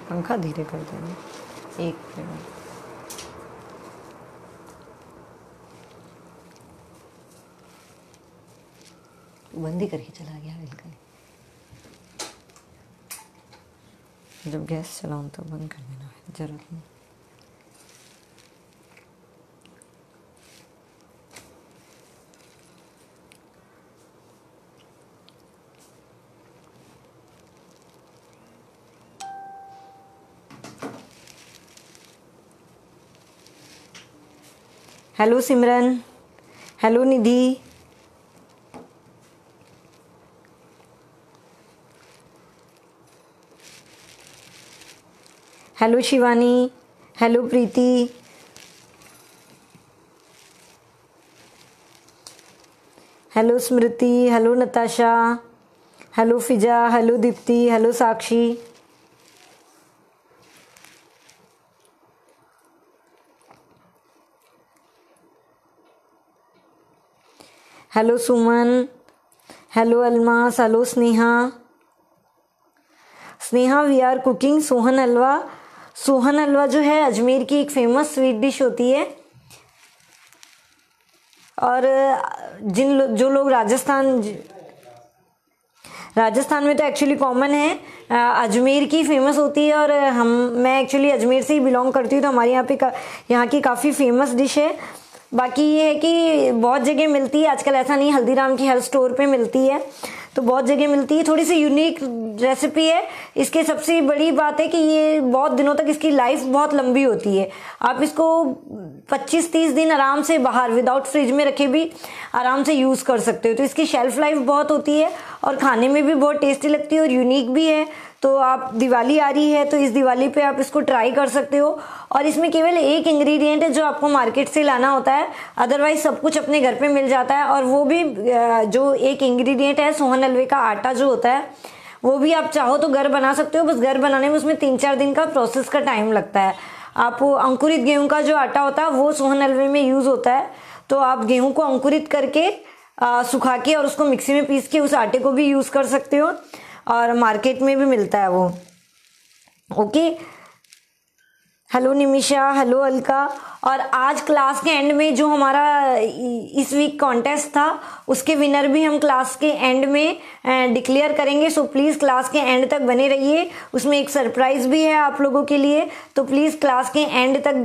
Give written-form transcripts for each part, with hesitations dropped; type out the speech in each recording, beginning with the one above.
पंखा धीरे कर देना, एक मिनट। बंद ही करके चला गया बिल्कुल। जब गैस चलाऊं तो बंद कर देना, जरूरत नहीं। Hello Simran, hello Nidhi, hello Shivani, hello Preeti, hello Smriti, hello Natasha, hello Fiza, hello Deepti, hello Sakshi, hello Suman, hello Almas, hello Sneha. Sneha we are cooking sohan halwa. Sohan halwa जो है अजमेर की एक फेमस स्वीट डिश होती है, और जो लोग राजस्थान में तो एक्चुअली कॉमन है, अजमेर की फेमस होती है। और मैं एक्चुअली अजमेर से ही बिलोंग करती हूँ, तो हमारे यहाँ की काफ़ी फेमस डिश है। बाकी ये है कि बहुत जगह मिलती है आजकल, ऐसा नहीं हल्दीराम की हर स्टोर पे मिलती है, तो बहुत जगह मिलती है। थोड़ी सी यूनिक रेसिपी है। इसके सबसे बड़ी बात है कि ये बहुत दिनों तक इसकी लाइफ बहुत लंबी होती है। आप इसको 25-30 दिन आराम से बाहर विदाउट फ्रिज में रखे भी आराम से यूज़ कर सकते हो। तो इसकी शेल्फ लाइफ बहुत होती है और खाने में भी बहुत टेस्टी लगती है और यूनिक भी है। तो आप दिवाली आ रही है तो इस दिवाली पे आप इसको ट्राई कर सकते हो। और इसमें केवल एक इंग्रेडिएंट है जो आपको मार्केट से लाना होता है, अदरवाइज सब कुछ अपने घर पे मिल जाता है। और वो भी जो एक इंग्रेडिएंट है सोहन हलवे का आटा जो होता है, वो भी आप चाहो तो घर बना सकते हो। बस घर बनाने में उसमें 3-4 दिन का प्रोसेस का टाइम लगता है। आप अंकुरित गेहूं का जो आटा होता है वो सोहन हलवे में यूज़ होता है। तो आप गेहूं को अंकुरित करके सुखा के और उसको मिक्सी में पीस के उस आटे को भी यूज़ कर सकते हो, और मार्केट में भी मिलता है वो। Okay, hello Nimisha, hello Alka. और आज क्लास के एंड में जो हमारा इस वीक कॉन्टेस्ट था, उसके विनर भी हम क्लास के एंड में डिक्लेयर करेंगे। सो प्लीज़ क्लास के एंड तक बने रहिए, उसमें एक सरप्राइज भी है आप लोगों के लिए। तो प्लीज़ क्लास के एंड तक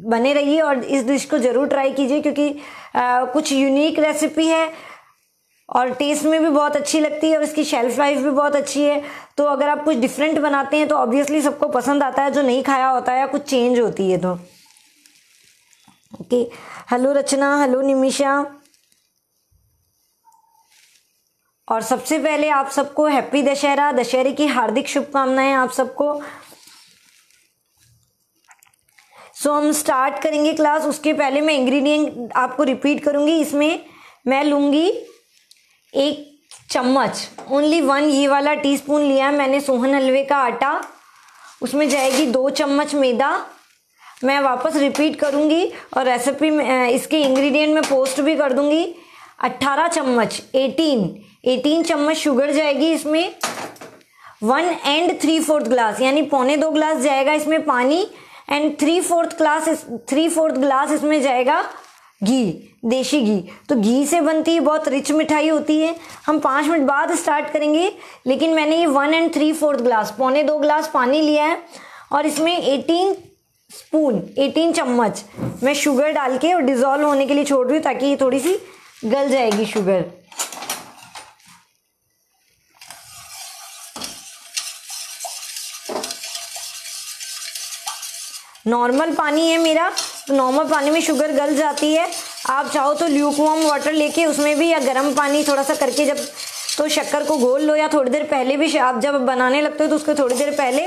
बने रहिए और इस डिश को ज़रूर ट्राई कीजिए, क्योंकि कुछ यूनिक रेसिपी है और टेस्ट में भी बहुत अच्छी लगती है और इसकी शेल्फ लाइफ भी बहुत अच्छी है। तो अगर आप कुछ डिफरेंट बनाते हैं तो ऑब्वियसली सबको पसंद आता है, जो नहीं खाया होता है या कुछ चेंज होती है तो। ओके, हेलो रचना, हेलो निमिषा। और सबसे पहले आप सबको हैप्पी दशहरा, दशहरे की हार्दिक शुभकामनाएं आप सबको। सो हम स्टार्ट करेंगे क्लास। उसके पहले मैं इंग्रेडिएंट आपको रिपीट करूंगी। इसमें मैं लूंगी 1 चम्मच, ओनली 1 ये वाला टीस्पून लिया है मैंने सोहन हलवे का आटा। उसमें जाएगी 2 चम्मच मैदा। मैं वापस रिपीट करूंगी और रेसिपी में इसके इंग्रेडिएंट में पोस्ट भी कर दूंगी। 18 चम्मच 18 चम्मच शुगर जाएगी इसमें। 1 and 3/4 ग्लास यानी 1.25 ग्लास जाएगा इसमें पानी, एंड 3/4 ग्लास इसमें जाएगा घी, देशी घी। तो घी से बनती है बहुत रिच मिठाई होती है। हम 5 मिनट बाद स्टार्ट करेंगे, लेकिन मैंने ये 1 and 3/4 ग्लास 1.25 ग्लास पानी लिया है और इसमें 18 चम्मच मैं शुगर डाल के और डिजोल्व होने के लिए छोड़ रही हूँ, ताकि ये थोड़ी सी गल जाएगी शुगर। नॉर्मल पानी है मेरा, तो नॉर्मल पानी में शुगर गल जाती है। आप चाहो तो ल्यूकवार्म वाटर लेके उसमें भी, या गर्म पानी थोड़ा सा करके जब तो शक्कर को घोल लो, या थोड़ी देर पहले भी आप जब बनाने लगते हो तो उसको थोड़ी देर पहले,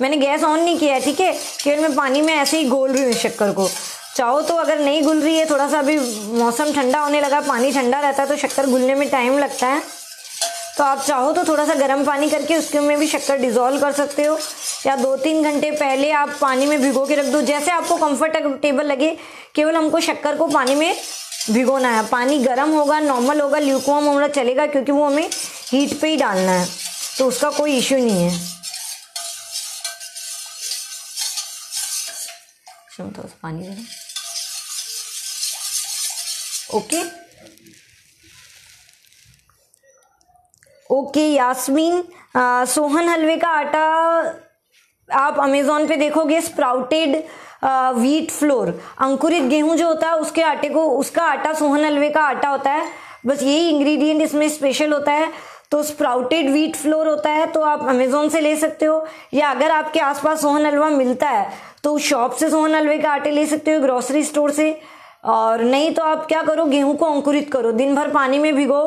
मैंने गैस ऑन नहीं किया है, ठीक है, केवल मैं पानी में ऐसे ही घोल रही हूँ शक्कर को। चाहो तो अगर नहीं घुल रही है, थोड़ा सा अभी मौसम ठंडा होने लगा, पानी ठंडा रहता है तो शक्कर घुलने में टाइम लगता है, तो आप चाहो तो थोड़ा सा गर्म पानी करके उसके में भी शक्कर डिज़ोल्व कर सकते हो, या 2-3 घंटे पहले आप पानी में भिगो के रख दो, जैसे आपको कंफर्टेबल लगे। केवल हमको शक्कर को पानी में भिगोना है। पानी गर्म होगा, नॉर्मल होगा, ल्यूकवार्म होगा चलेगा, क्योंकि वो हमें हीट पे ही डालना है, तो उसका कोई इश्यू नहीं है। इसमें थोड़ा सा पानी देना। ओके ओके यास्मीन, सोहन हलवे का आटा आप अमेज़ॉन पे देखोगे, स्प्राउटेड व्हीट फ्लोर, अंकुरित गेहूं जो होता है उसके आटे को, उसका आटा सोहन हलवे का आटा होता है। बस यही इंग्रेडिएंट इसमें स्पेशल होता है। तो स्प्राउटेड व्हीट फ्लोर होता है, तो आप अमेज़ॉन से ले सकते हो, या अगर आपके आसपास सोहन हलवा मिलता है तो शॉप से सोहन हलवे का आटे ले सकते हो, ग्रोसरी स्टोर से। और नहीं तो आप क्या करो, गेहूं को अंकुरित करो, दिन भर पानी में भिगो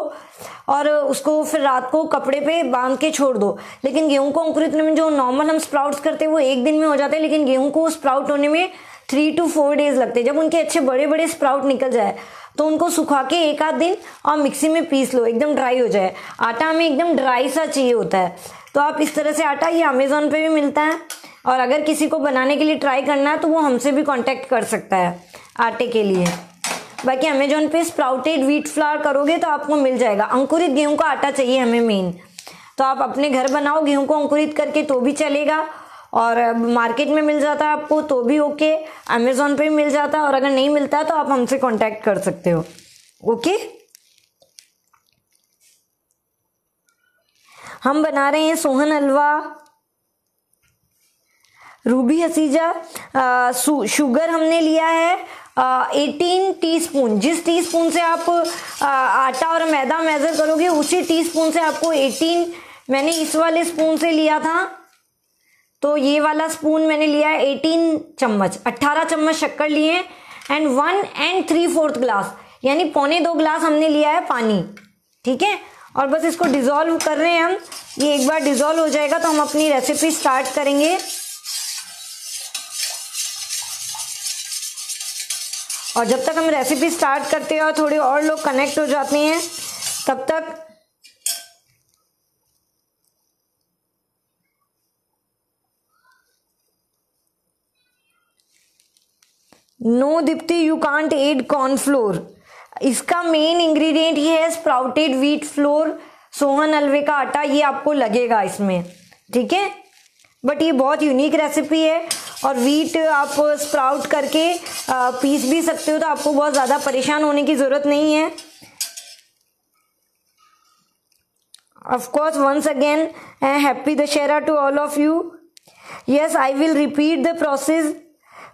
और उसको फिर रात को कपड़े पे बांध के छोड़ दो। लेकिन गेहूं को अंकुरित होने में जो नॉर्मल हम स्प्राउट्स करते हैं वो एक दिन में हो जाते हैं, लेकिन गेहूं को स्प्राउट होने में 3 to 4 डेज लगते हैं। जब उनके अच्छे बड़े बड़े स्प्राउट निकल जाए तो उनको सुखा के 1 आध दिन और मिक्सी में पीस लो, एकदम ड्राई हो जाए। आटा हमें एकदम ड्राई सा चाहिए होता है। तो आप इस तरह से आटा, ये अमेज़ॉन पे भी मिलता है, और अगर किसी को बनाने के लिए ट्राई करना है तो वो हमसे भी कांटेक्ट कर सकता है आटे के लिए। बाकी अमेज़ॉन पे स्प्राउटेड व्हीट फ्लावर करोगे तो आपको मिल जाएगा। अंकुरित गेहूं का आटा चाहिए हमें मेन, तो आप अपने घर बनाओ गेहूं को अंकुरित करके तो भी चलेगा, और मार्केट में मिल जाता है आपको तो भी ओके, अमेज़ॉन पे भी मिल जाता है, और अगर नहीं मिलता तो आप हमसे कांटेक्ट कर सकते हो। ओके, हम बना रहे हैं सोहन हलवा। रूबी हसीजा, शुगर हमने लिया है 18 टीस्पून। जिस टीस्पून से आप आटा और मैदा मेजर करोगे उसी टीस्पून से आपको 18, मैंने इस वाले स्पून से लिया था, तो ये वाला स्पून मैंने लिया है 18 चम्मच, 18 चम्मच शक्कर लिए हैं, एंड 1 3/4 ग्लास यानी 1.25 ग्लास हमने लिया है पानी। ठीक है, और बस इसको डिजोल्व कर रहे हैं हम। ये एक बार डिजोल्व हो जाएगा तो हम अपनी रेसिपी स्टार्ट करेंगे। और जब तक हम रेसिपी स्टार्ट करते हैं और थोड़े और लोग कनेक्ट हो जाते हैं, तब तक no Dipti, you can't add cornflour. इसका मेन इंग्रेडिएंट ये है स्प्राउटेड व्हीट फ्लोर, सोहन हलवे का आटा, ये आपको लगेगा इसमें। ठीक है, बट ये बहुत यूनिक रेसिपी है, और व्हीट आप स्प्राउट करके पीस भी सकते हो, तो आपको बहुत ज़्यादा परेशान होने की ज़रूरत नहीं है। Of course once again happy Dussehra to all of you. Yes, I will repeat the process.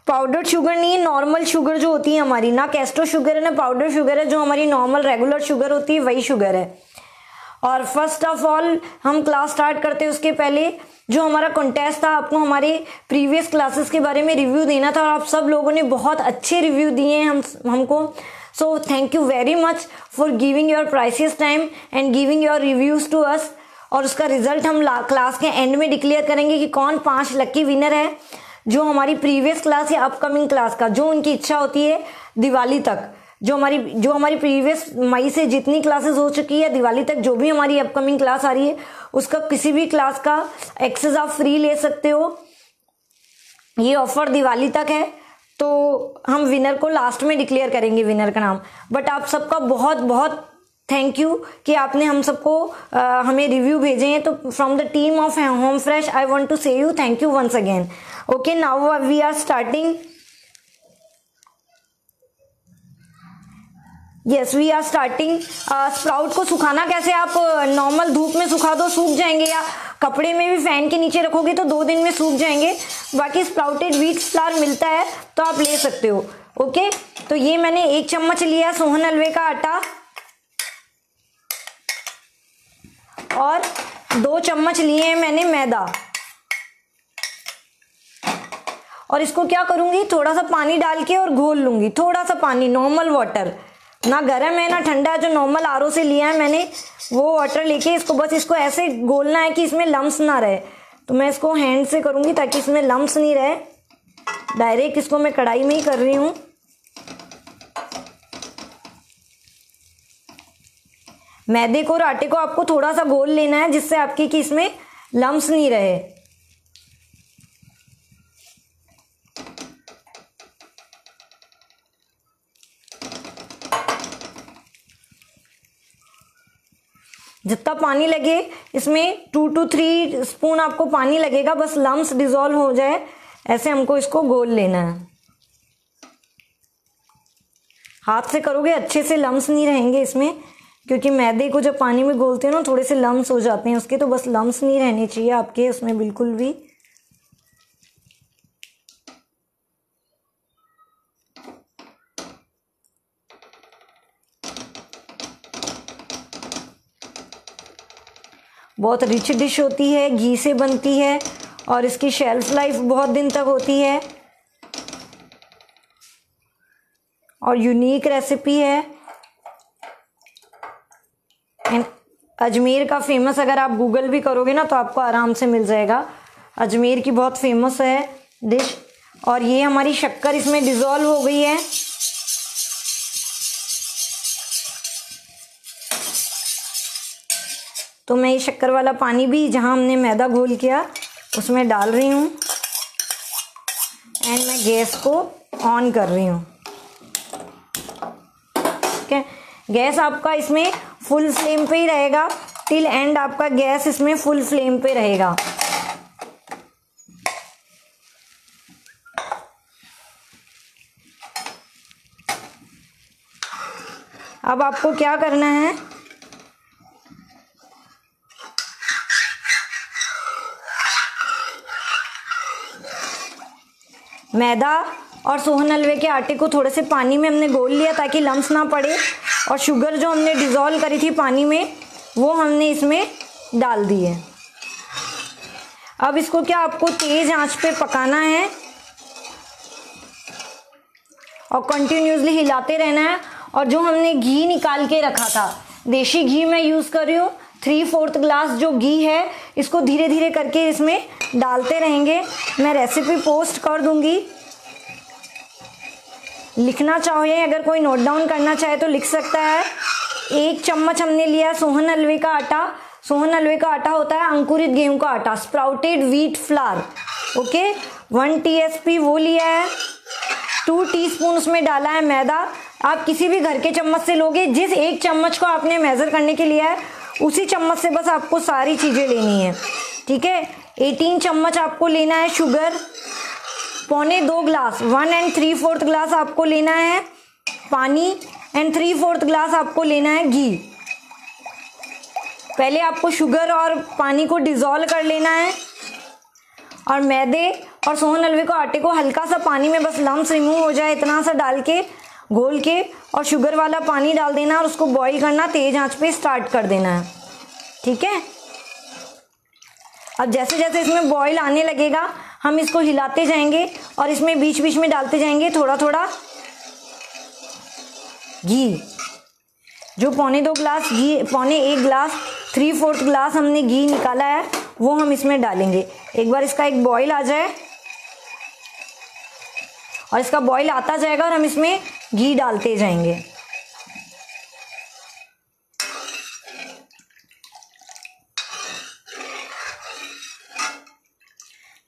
Powdered sugar नहीं है, नॉर्मल शुगर जो होती है हमारी, ना कैस्ट्रो शुगर है ना पाउडर शुगर है, जो हमारी नॉर्मल रेगुलर शुगर होती है वही शुगर है। और फर्स्ट ऑफ ऑल हम क्लास स्टार्ट करते हैं उसके पहले जो हमारा कॉन्टेस्ट था, आपको हमारे प्रीवियस क्लासेस के बारे में रिव्यू देना था, और आप सब लोगों ने बहुत अच्छे रिव्यू दिए हैं हमको। So thank you very much for giving your precious time and giving your reviews to us. और उसका रिजल्ट हम क्लास के एंड में डिक्लेयर करेंगे कि कौन 5 लकी विनर है, जो हमारी प्रीवियस क्लास या अपकमिंग क्लास का, जो उनकी इच्छा होती है दिवाली तक, जो हमारी प्रीवियस मई से जितनी क्लासेस हो चुकी है दिवाली तक, जो भी हमारी अपकमिंग क्लास आ रही है, उसका किसी भी क्लास का एक्सेस आप फ्री ले सकते हो। ये ऑफर दिवाली तक है, तो हम विनर को लास्ट में डिक्लेयर करेंगे, विनर का नाम। बट आप सबका बहुत बहुत थैंक यू कि आपने हम सबको हमें रिव्यू भेजे हैं। तो from the team of Home Fresh I want to say you thank you once again. Okay, now we are starting. Yes, we are starting. Sprout को सुखाना कैसे, आप नॉर्मल धूप में सुखा दो, सूख जाएंगे, या कपड़े में भी फैन के नीचे रखोगे तो 2 दिन में सूख जाएंगे। बाकी स्प्राउटेड व्हीट फ्लावर मिलता है तो आप ले सकते हो। ओके, तो ये मैंने 1 चम्मच लिया सोहन हलवे का आटा, और 2 चम्मच लिए हैं मैंने मैदा, और इसको क्या करूंगी, थोड़ा सा पानी डाल के और घोल लूंगी, थोड़ा सा पानी, नॉर्मल वाटर, ना गर्म है ना ठंडा है, जो नॉर्मल आरओ से लिया है मैंने वो वाटर लेके इसको बस इसको ऐसे घोलना है कि इसमें लम्स ना रहे। तो मैं इसको हैंड से करूंगी ताकि इसमें लम्स नहीं रहे, डायरेक्ट इसको मैं कढ़ाई में ही कर रही हूँ। मैदे को और आटे को आपको थोड़ा सा घोल लेना है जिससे आपकी कि इसमें लम्स नहीं रहे। जितना पानी लगे इसमें 2 to 3 स्पून आपको पानी लगेगा, बस लम्स डिजोल्व हो जाए ऐसे हमको इसको घोल लेना है। हाथ से करोगे अच्छे से लम्स नहीं रहेंगे इसमें, क्योंकि मैदे को जब पानी में घोलते हैं ना थोड़े से लम्स हो जाते हैं उसके, तो बस लम्स नहीं रहने चाहिए आपके उसमें बिल्कुल भी। बहुत रिच डिश होती है, घी से बनती है और इसकी शेल्फ लाइफ बहुत दिन तक होती है और यूनिक रेसिपी है। एंड अजमेर का फेमस, अगर आप गूगल भी करोगे ना तो आपको आराम से मिल जाएगा, अजमेर की बहुत फेमस है डिश। और ये हमारी शक्कर इसमें डिज़ोल्व हो गई है। तो मैं ये शक्कर वाला पानी भी जहाँ हमने मैदा घोल किया उसमें डाल रही हूँ एंड मैं गैस को ऑन कर रही हूँ। ठीक है, गैस आपका इसमें फुल फ्लेम पे ही रहेगा, टिल एंड आपका गैस इसमें फुल फ्लेम पे रहेगा। अब आपको क्या करना है, मैदा और सोहन हलवे के आटे को थोड़े से पानी में हमने घोल लिया ताकि लम्स ना पड़े, और शुगर जो हमने डिज़ोल्व करी थी पानी में वो हमने इसमें डाल दी है। अब इसको क्या आपको तेज़ आंच पे पकाना है और कंटिन्यूसली हिलाते रहना है। और जो हमने घी निकाल के रखा था, देसी घी मैं यूज़ कर रही हूँ, 3/4 ग्लास जो घी है इसको धीरे धीरे करके इसमें डालते रहेंगे। मैं रेसिपी पोस्ट कर दूंगी, लिखना चाहे अगर कोई नोट डाउन करना चाहे तो लिख सकता है। 1 चम्मच हमने लिया सोहन हलवे का आटा। सोहन हलवे का आटा होता है अंकुरित गेहूं का आटा, sprouted wheat flower. Okay, 1 TSP वो लिया है। 2 टीस्पून उसमें डाला है मैदा। आप किसी भी घर के चम्मच से लोगे, जिस 1 चम्मच को आपने मेजर करने के लिया है उसी चम्मच से बस आपको सारी चीज़ें लेनी है। ठीक है, 18 चम्मच आपको लेना है शुगर, 1.25 ग्लास 1 3/4 ग्लास आपको लेना है पानी एंड 3/4 ग्लास आपको लेना है घी। पहले आपको शुगर और पानी को डिज़ोल्व कर लेना है और मैदे और सोहन हलवे को आटे को हल्का सा पानी में बस लम्स रिमूव हो जाए इतना सा डाल के घोल के और शुगर वाला पानी डाल देना और उसको बॉईल करना, तेज आंच पे स्टार्ट कर देना है। ठीक है, अब जैसे जैसे इसमें बॉईल आने लगेगा हम इसको हिलाते जाएंगे और इसमें बीच बीच में डालते जाएंगे थोड़ा थोड़ा घी। जो 1.25 ग्लास घी, 1.25 ग्लास 3/4 ग्लास हमने घी निकाला है वो हम इसमें डालेंगे। एक बार इसका एक बॉईल आ जाए और इसका बॉईल आता जाएगा और हम इसमें घी डालते जाएंगे।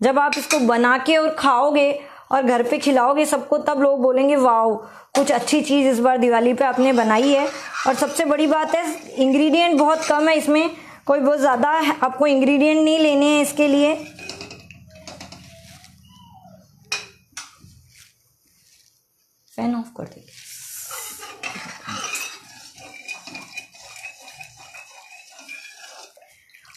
जब आप इसको बना के और खाओगे और घर पे खिलाओगे सबको, तब लोग बोलेंगे वाओ, कुछ अच्छी चीज़ इस बार दिवाली पे आपने बनाई है। और सबसे बड़ी बात है इंग्रेडिएंट बहुत कम है इसमें, कोई बहुत ज़्यादा आपको इंग्रेडिएंट नहीं लेने हैं इसके लिए। फैन ऑफ कर दीजिए।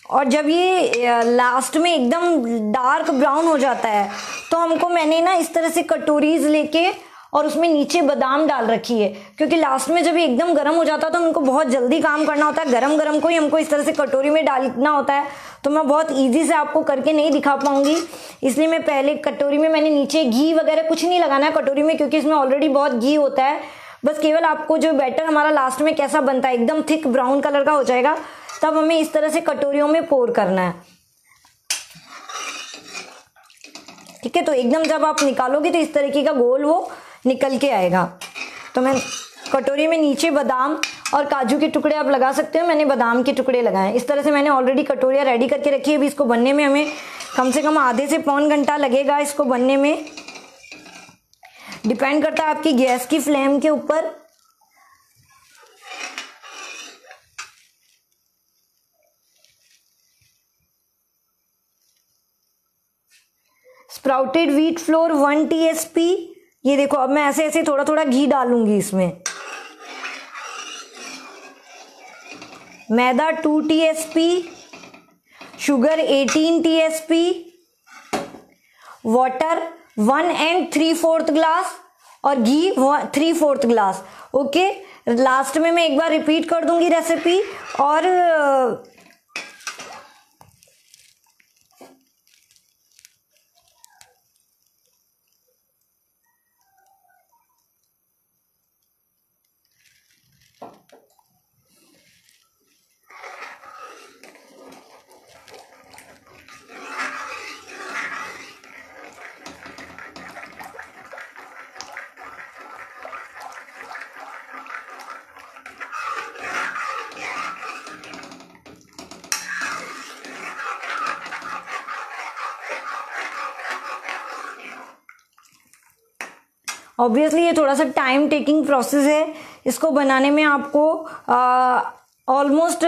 और जब ये लास्ट में एकदम डार्क ब्राउन हो जाता है तो हमको, मैंने ना इस तरह से कटोरीज लेके और उसमें नीचे बादाम डाल रखी है, क्योंकि लास्ट में जब ये एकदम गर्म हो जाता है तो हमको बहुत जल्दी काम करना होता है, गरम गरम को ही हमको इस तरह से कटोरी में डालना होता है। तो मैं बहुत ईजी से आपको करके नहीं दिखा पाऊंगी, इसलिए मैं पहले कटोरी में, मैंने नीचे घी वगैरह कुछ नहीं लगाना है कटोरी में, क्योंकि इसमें ऑलरेडी बहुत घी होता है। बस केवल आपको जो बैटर हमारा लास्ट में कैसा बनता है, एकदम थिक ब्राउन कलर का हो जाएगा, तब हमें इस तरह से कटोरियों में पोर करना है। ठीक है, तो एकदम जब आप निकालोगे तो इस तरीके का गोल वो निकल के आएगा। तो मैं कटोरी में नीचे बादाम और काजू के टुकड़े आप लगा सकते हो, मैंने बादाम के टुकड़े लगाए। इस तरह से मैंने ऑलरेडी कटोरियाँ रेडी करके रखी है। अभी इसको बनने में हमें कम से कम आधे से पौन घंटा लगेगा इसको बनने में, डिपेंड करता है आपकी गैस की फ्लेम के ऊपर। Sprouted wheat flour 1 TSP। ये देखो, अब मैं ऐसे ऐसे थोड़ा थोड़ा घी डालूंगी इसमें। मैदा 2 TSP, sugar 18 TSP, water 1 3/4 glass और घी 3/4 ग्लास। ओके, लास्ट में मैं एक बार रिपीट कर दूंगी रेसिपी। और ऑब्वियसली ये थोड़ा सा टाइम टेकिंग प्रोसेस है। इसको बनाने में आपको ऑलमोस्ट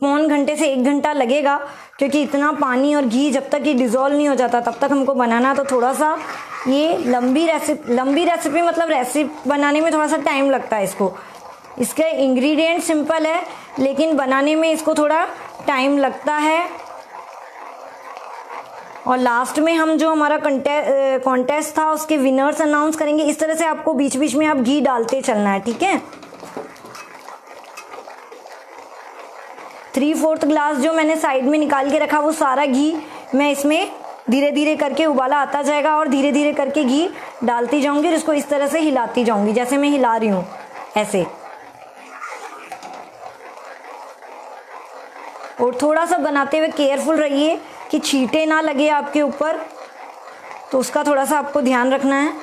पौन घंटे से 1 घंटा लगेगा, क्योंकि इतना पानी और घी जब तक ये डिज़ोल्व नहीं हो जाता तब तक हमको बनाना। तो थोड़ा सा ये लंबी रेसिपी मतलब रेसिपी बनाने में थोड़ा सा टाइम लगता है इसको। इसके इंग्रेडिएंट सिंपल है, लेकिन बनाने में इसको थोड़ा टाइम लगता है। और लास्ट में हम जो हमारा कॉन्टेस्ट था उसके विनर्स अनाउंस करेंगे। इस तरह से आपको बीच बीच में आप घी डालते चलना है, ठीक है। 3/4 ग्लास जो मैंने साइड में निकाल के रखा वो सारा घी मैं इसमें धीरे धीरे करके उबाला आता जाएगा और धीरे धीरे करके घी डालती जाऊंगी और इसको इस तरह से हिलाती जाऊंगी जैसे मैं हिला रही हूँ ऐसे। और थोड़ा सा बनाते हुए केयरफुल रहिए कि छींटे ना लगे आपके ऊपर, तो उसका थोड़ा सा आपको ध्यान रखना है।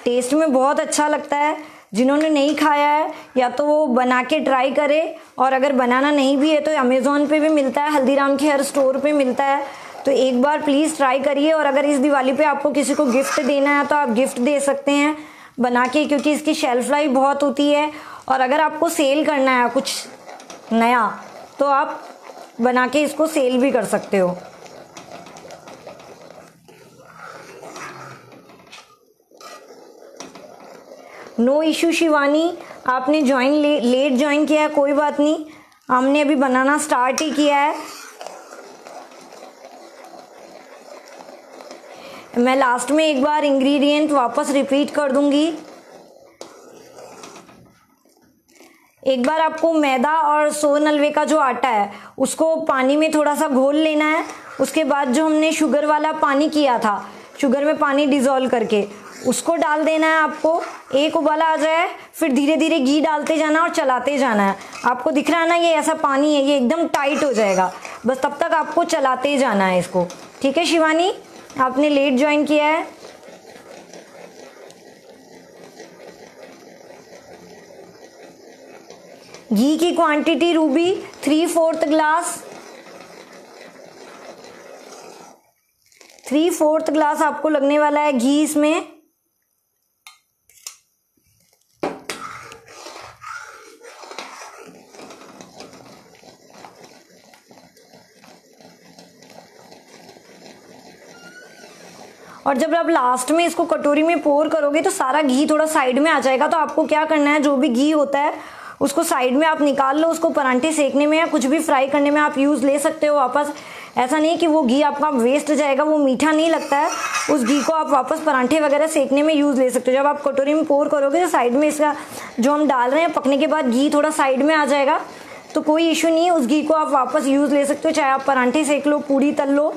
टेस्ट में बहुत अच्छा लगता है। जिन्होंने नहीं खाया है या तो वो बना के ट्राई करे, और अगर बनाना नहीं भी है तो अमेज़ॉन पे भी मिलता है, हल्दीराम के हर स्टोर पे मिलता है। तो एक बार प्लीज़ ट्राई करिए। और अगर इस दिवाली पे आपको किसी को गिफ्ट देना है तो आप गिफ्ट दे सकते हैं बना के, क्योंकि इसकी शेल्फ लाइफ बहुत होती है। और अगर आपको सेल करना है कुछ नया तो आप बना के इसको सेल भी कर सकते हो। नो इशू शिवानी, आपने लेट ज्वाइन किया है, कोई बात नहीं, हमने अभी बनाना स्टार्ट ही किया है। मैं लास्ट में एक बार इंग्रेडिएंट वापस रिपीट कर दूंगी। एक बार आपको मैदा और सोन हलवे का जो आटा है उसको पानी में थोड़ा सा घोल लेना है। उसके बाद जो हमने शुगर वाला पानी किया था, शुगर में पानी डिज़ोल्व करके उसको डाल देना है आपको। एक उबाला आ जाए फिर धीरे धीरे घी डालते जाना और चलाते जाना है। आपको दिख रहा है ना, ये ऐसा पानी है, ये एकदम टाइट हो जाएगा, बस तब तक आपको चलाते जाना है इसको। ठीक है शिवानी, आपने लेट ज्वाइन किया है। घी की क्वांटिटी रूबी 3/4 ग्लास, 3/4 ग्लास आपको लगने वाला है घी इसमें। और जब आप लास्ट में इसको कटोरी में पोर करोगे तो सारा घी थोड़ा साइड में आ जाएगा। तो आपको क्या करना है, जो भी घी होता है उसको साइड में आप निकाल लो, उसको परांठे सेकने में या कुछ भी फ्राई करने में आप यूज़ ले सकते हो वापस। ऐसा नहीं कि वो घी आपका वेस्ट जाएगा, वो मीठा नहीं लगता है। उस घी को आप वापस परांठे वगैरह सेकने में यूज़ ले सकते हो। जब आप कटोरी में पोर करोगे तो साइड में इसका जो हम डाल रहे हैं पकने के बाद घी थोड़ा साइड में आ जाएगा, तो कोई इशू नहीं है, उस घी को आप वापस यूज़ ले सकते हो। चाहे आप परांठे सेक लो, पूड़ी तल लो,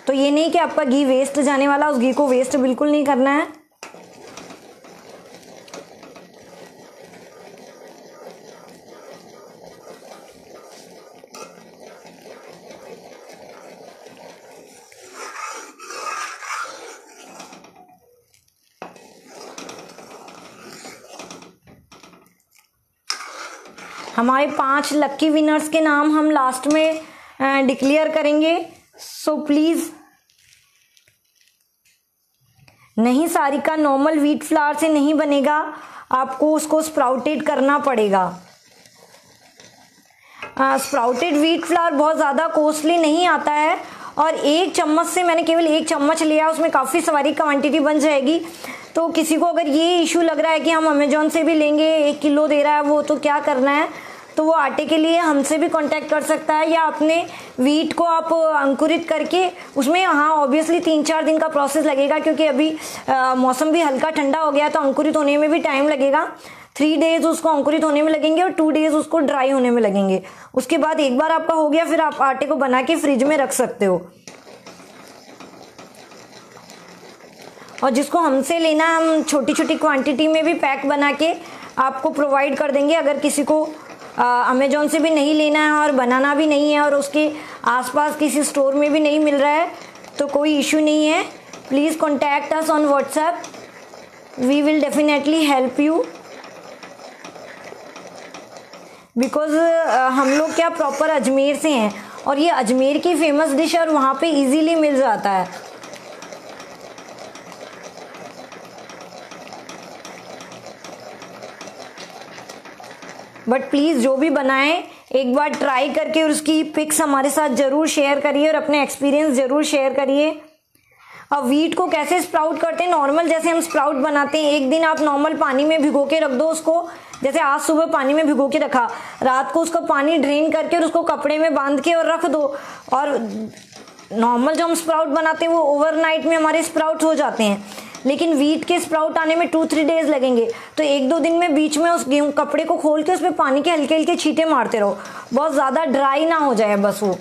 तो ये नहीं कि आपका घी वेस्ट जाने वाला, उस घी को वेस्ट बिल्कुल नहीं करना है। हमारे 5 लक्की विनर्स के नाम हम लास्ट में डिक्लेयर करेंगे। सो प्लीज, नहीं सारिका, नॉर्मल व्हीट फ्लावर से नहीं बनेगा, आपको उसको स्प्राउटेड करना पड़ेगा। स्प्राउटेड व्हीट फ्लावर बहुत ज़्यादा कॉस्टली नहीं आता है, और 1 चम्मच से मैंने केवल 1 चम्मच लिया, उसमें काफ़ी सारी क्वांटिटी बन जाएगी। तो किसी को अगर ये इशू लग रहा है कि हम अमेजोन से भी लेंगे, 1 किलो दे रहा है वो, तो क्या करना है, तो वो आटे के लिए हमसे भी कांटेक्ट कर सकता है, या अपने वीट को आप अंकुरित करके उसमें, हाँ ऑब्वियसली 3-4 दिन का प्रोसेस लगेगा, क्योंकि अभी मौसम भी हल्का ठंडा हो गया तो अंकुरित होने में भी टाइम लगेगा। 3 डेज उसको अंकुरित होने में लगेंगे और 2 डेज उसको ड्राई होने में लगेंगे। उसके बाद एक बार आपका हो गया, फिर आप आटे को बना के फ्रिज में रख सकते हो। और जिसको हमसे लेना, हम छोटी छोटी क्वांटिटी में भी पैक बना के आपको प्रोवाइड कर देंगे। अगर किसी को अमेजोन से भी नहीं लेना है और बनाना भी नहीं है और उसके आसपास किसी स्टोर में भी नहीं मिल रहा है, तो कोई इशू नहीं है। Please contact us on WhatsApp, we will definitely help you, because हम लोग क्या प्रॉपर अजमेर से हैं और ये अजमेर की फेमस डिश है और वहाँ पे इजीली मिल जाता है। बट प्लीज़ जो भी बनाएं एक बार ट्राई करके और उसकी पिक्स हमारे साथ ज़रूर शेयर करिए और अपने एक्सपीरियंस ज़रूर शेयर करिए। अब वीट को कैसे स्प्राउट करते हैं, नॉर्मल जैसे हम स्प्राउट बनाते हैं, एक दिन आप नॉर्मल पानी में भिगो के रख दो उसको। जैसे आज सुबह पानी में भिगो के रखा, रात को उसका पानी ड्रेन करके और उसको कपड़े में बांध के और रख दो। और नॉर्मल जो हम स्प्राउट बनाते हैं वो ओवरनाइट में हमारे स्प्राउट हो जाते हैं, लेकिन वीट के स्प्राउट आने में 2-3 डेज लगेंगे। तो 1-2 दिन में बीच में उस गेहूं कपड़े को खोल के उसमें पानी के हल्के हल्के छींटे मारते रहो, बहुत ज़्यादा ड्राई ना हो जाए बस वो।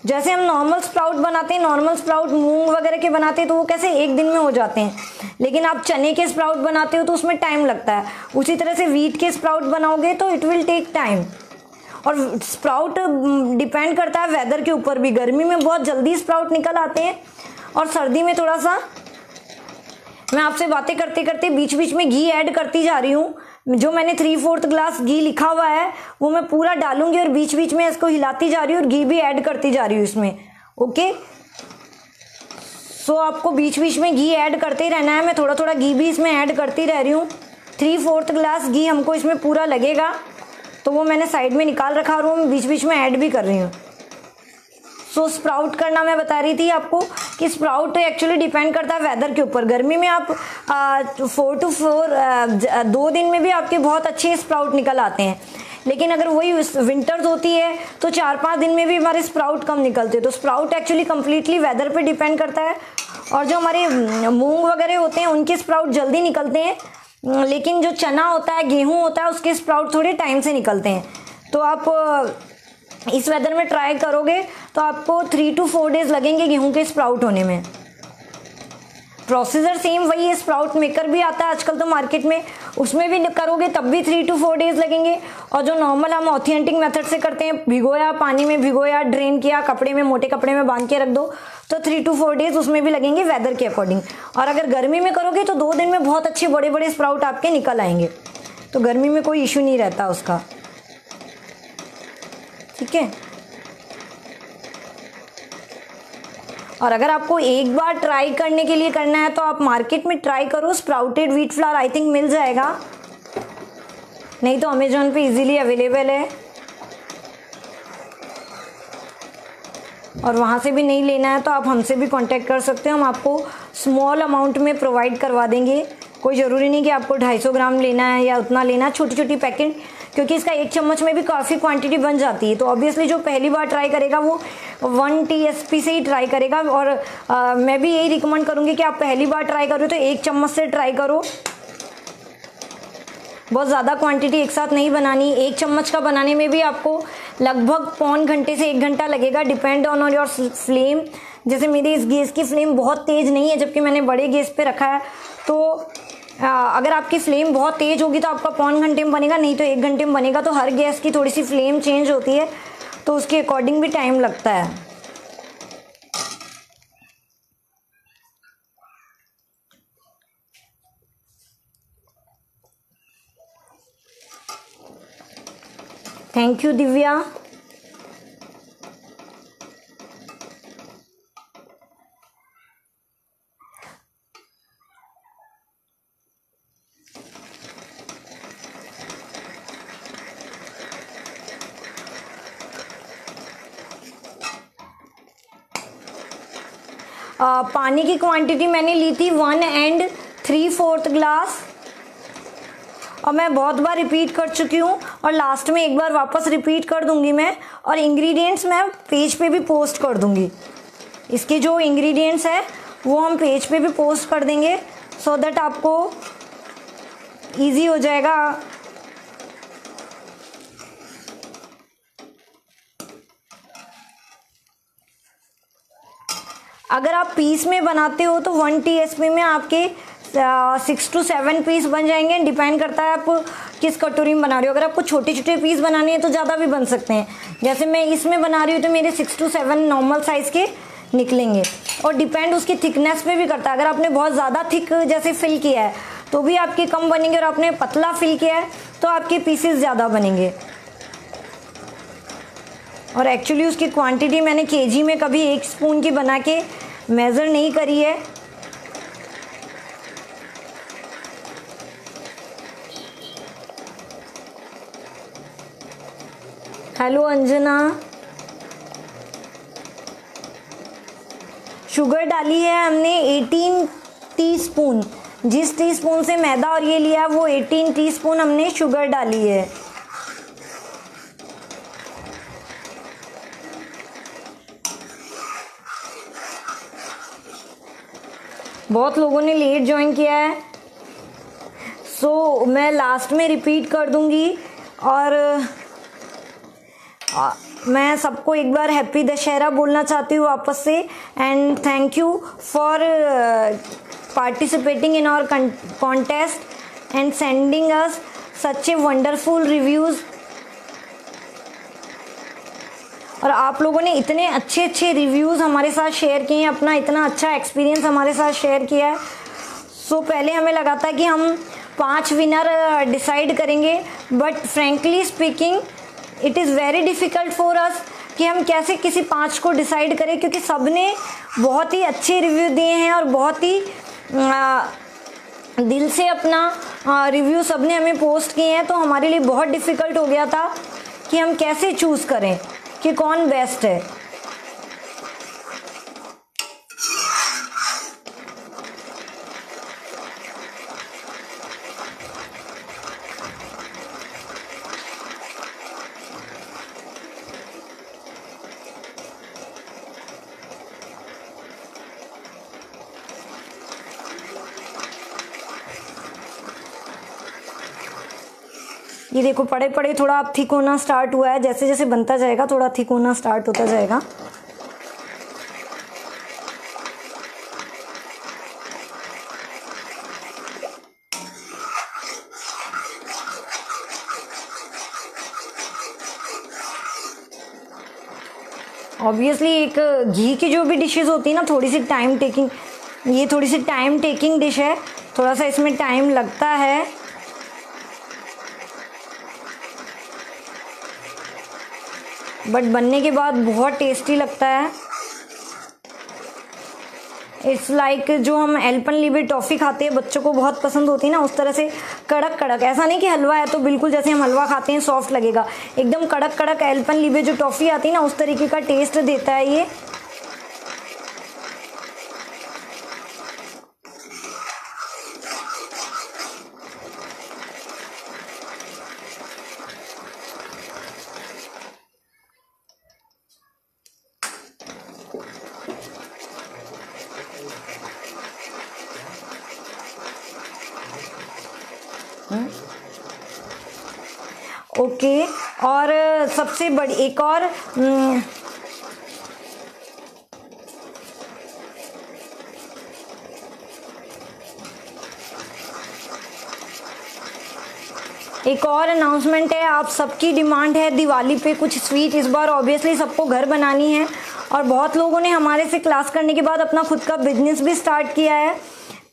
जैसे हम नॉर्मल स्प्राउट बनाते हैं, नॉर्मल स्प्राउट मूंग वगैरह के बनाते हैं तो वो कैसे 1 दिन में हो जाते हैं, लेकिन आप चने के स्प्राउट बनाते हो तो उसमें टाइम लगता है। उसी तरह से वीट के स्प्राउट बनाओगे तो इट विल टेक टाइम। और स्प्राउट डिपेंड करता है वेदर के ऊपर भी, गर्मी में बहुत जल्दी स्प्राउट निकल आते हैं और सर्दी में थोड़ा सा। मैं आपसे बातें करते करते बीच बीच में घी ऐड करती जा रही हूँ। जो मैंने 3/4 ग्लास घी लिखा हुआ है वो मैं पूरा डालूंगी और बीच बीच में इसको हिलाती जा रही हूँ और घी भी ऐड करती जा रही हूँ इसमें। ओके, सो आपको बीच बीच में घी ऐड करते ही रहना है। मैं थोड़ा थोड़ा घी भी इसमें ऐड करती रह रही हूँ। 3/4 ग्लास घी हमको इसमें पूरा लगेगा, तो वो मैंने साइड में निकाल रखा और वो मैं बीच बीच में ऐड भी कर रही हूँ। सो स्प्राउट करना मैं बता रही थी आपको कि स्प्राउट एक्चुअली डिपेंड करता है वेदर के ऊपर। गर्मी में आप 2 दिन में भी आपके बहुत अच्छे स्प्राउट निकल आते हैं, लेकिन अगर वही विंटर्स होती है तो 4-5 दिन में भी हमारे स्प्राउट कम निकलते हैं। तो स्प्राउट एक्चुअली कम्प्लीटली वेदर पे डिपेंड करता है। और जो हमारे मूंग वगैरह होते हैं उनके स्प्राउट जल्दी निकलते हैं, लेकिन जो चना होता है, गेहूँ होता है, उसके स्प्राउट थोड़े टाइम से निकलते हैं। तो आप इस वेदर में ट्राई करोगे तो आपको 3 to 4 डेज लगेंगे गेहूं के स्प्राउट होने में। प्रोसीजर सेम वही है, स्प्राउट मेकर भी आता है आजकल तो मार्केट में, उसमें भी करोगे तब भी 3 to 4 डेज लगेंगे। और जो नॉर्मल हम ऑथेंटिक मेथड से करते हैं, भिगोया, पानी में भिगोया, ड्रेन किया, कपड़े में, मोटे कपड़े में बांध के रख दो, तो 3 to 4 डेज उसमें भी लगेंगे वेदर के अकॉर्डिंग। और अगर गर्मी में करोगे तो 2 दिन में बहुत अच्छे बड़े बड़े स्प्राउट आपके निकल आएंगे। तो गर्मी में कोई इशू नहीं रहता उसका, ठीक है। और अगर आपको एक बार ट्राई करने के लिए करना है तो आप मार्केट में ट्राई करो, sprouted wheat flour I think मिल जाएगा, नहीं तो अमेजोन पे इजीली अवेलेबल है। और वहाँ से भी नहीं लेना है तो आप हमसे भी कांटेक्ट कर सकते हो, हम आपको स्मॉल अमाउंट में प्रोवाइड करवा देंगे। कोई ज़रूरी नहीं कि आपको 250 ग्राम लेना है या उतना लेना है, छोटी छोटी पैकेट, क्योंकि इसका 1 चम्मच में भी काफ़ी क्वांटिटी बन जाती है। तो ऑब्वियसली जो पहली बार ट्राई करेगा वो 1 TSP से ही ट्राई करेगा। और मैं भी यही रिकमेंड करूँगी कि आप पहली बार ट्राई करो तो 1 चम्मच से ट्राई करो, बहुत ज़्यादा क्वांटिटी एक साथ नहीं बनानी। 1 चम्मच का बनाने में भी आपको लगभग 1.25 घंटे से 1 घंटा लगेगा, डिपेंड ऑन योर फ्लेम। जैसे मेरी इस गैस की फ्लेम बहुत तेज़ नहीं है, जबकि मैंने बड़े गैस पे रखा है, तो अगर आपकी फ्लेम बहुत तेज़ होगी तो आपका 1.25 घंटे में बनेगा, नहीं तो 1 घंटे में बनेगा। तो हर गैस की थोड़ी सी फ्लेम चेंज होती है, तो उसके अकॉर्डिंग भी टाइम लगता है। Thank you Divya. पानी की क्वांटिटी मैंने ली थी 1 3/4 ग्लास, और मैं बहुत बार रिपीट कर चुकी हूँ और लास्ट में एक बार वापस रिपीट कर दूंगी मैं, और इंग्रेडिएंट्स मैं पेज पे भी पोस्ट कर दूंगी। इसके जो इंग्रेडिएंट्स है वो हम पेज पे भी पोस्ट कर देंगे, सो दैट आपको इजी हो जाएगा। अगर आप पीस में बनाते हो तो 1 TSP में आपके 6 to 7 पीस बन जाएंगे। डिपेंड करता है आप किस कटोरी में बना रहे हो। अगर आपको छोटे छोटे पीस बनाने हैं तो ज़्यादा भी बन सकते हैं। जैसे मैं इसमें बना रही हूँ तो मेरे 6 to 7 नॉर्मल साइज़ के निकलेंगे, और डिपेंड उसकी थिकनेस पे भी करता है। अगर आपने बहुत ज़्यादा थिक जैसे फिल किया है तो भी आपके कम बनेंगे, और आपने पतला फिल किया है तो आपके पीसेस ज़्यादा बनेंगे। और एक्चुअली उसकी क्वांटिटी मैंने केजी में कभी 1 स्पून की बना के मेज़र नहीं करी है। हेलो अंजना, शुगर डाली है हमने 18 टीस्पून। जिस टीस्पून से मैदा और ये लिया वो 18 टीस्पून हमने शुगर डाली है। बहुत लोगों ने लेट ज्वाइन किया है, सो मैं लास्ट में रिपीट कर दूंगी। और मैं सबको एक बार हैप्पी दशहरा बोलना चाहती हूँ वापस से, and thank you for participating in our contest and sending us such a wonderful reviews. और आप लोगों ने इतने अच्छे अच्छे रिव्यूज़ हमारे साथ शेयर किए हैं, अपना इतना अच्छा एक्सपीरियंस हमारे साथ शेयर किया है। सो पहले हमें लगा था कि हम 5 विनर डिसाइड करेंगे, but frankly speaking it is very difficult for us कि हम कैसे किसी 5 को डिसाइड करें, क्योंकि सब ने बहुत ही अच्छे रिव्यू दिए हैं और बहुत ही दिल से अपना रिव्यू सब ने हमें पोस्ट किए हैं। तो हमारे लिए बहुत डिफ़िकल्ट हो गया था कि हम कैसे चूज़ करें कि कौन बेस्ट है। ये देखो पड़े पड़े थोड़ा अब थिक होना स्टार्ट हुआ है। जैसे जैसे बनता जाएगा थोड़ा थिक होना स्टार्ट होता जाएगा। ऑब्वियसली एक घी की जो भी डिशेस होती है ना, थोड़ी सी टाइम टेकिंग, ये थोड़ी सी टाइम टेकिंग डिश है, थोड़ा सा इसमें टाइम लगता है। बट बनने के बाद बहुत टेस्टी लगता है। इट्स लाइक जो हम एल्पेनलीबे टॉफ़ी खाते हैं, बच्चों को बहुत पसंद होती है ना, उस तरह से कड़क कड़क। ऐसा नहीं कि हलवा है तो बिल्कुल जैसे हम हलवा खाते हैं सॉफ्ट लगेगा, एकदम कड़क कड़क एल्पेनलीबे जो टॉफ़ी आती है ना, उस तरीके का टेस्ट देता है ये। ओके और सबसे बड़ी एक और अनाउंसमेंट है। आप सबकी डिमांड है दिवाली पे कुछ स्वीट इस बार ऑब्वियसली सबको घर बनानी है, और बहुत लोगों ने हमारे से क्लास करने के बाद अपना खुद का बिजनेस भी स्टार्ट किया है।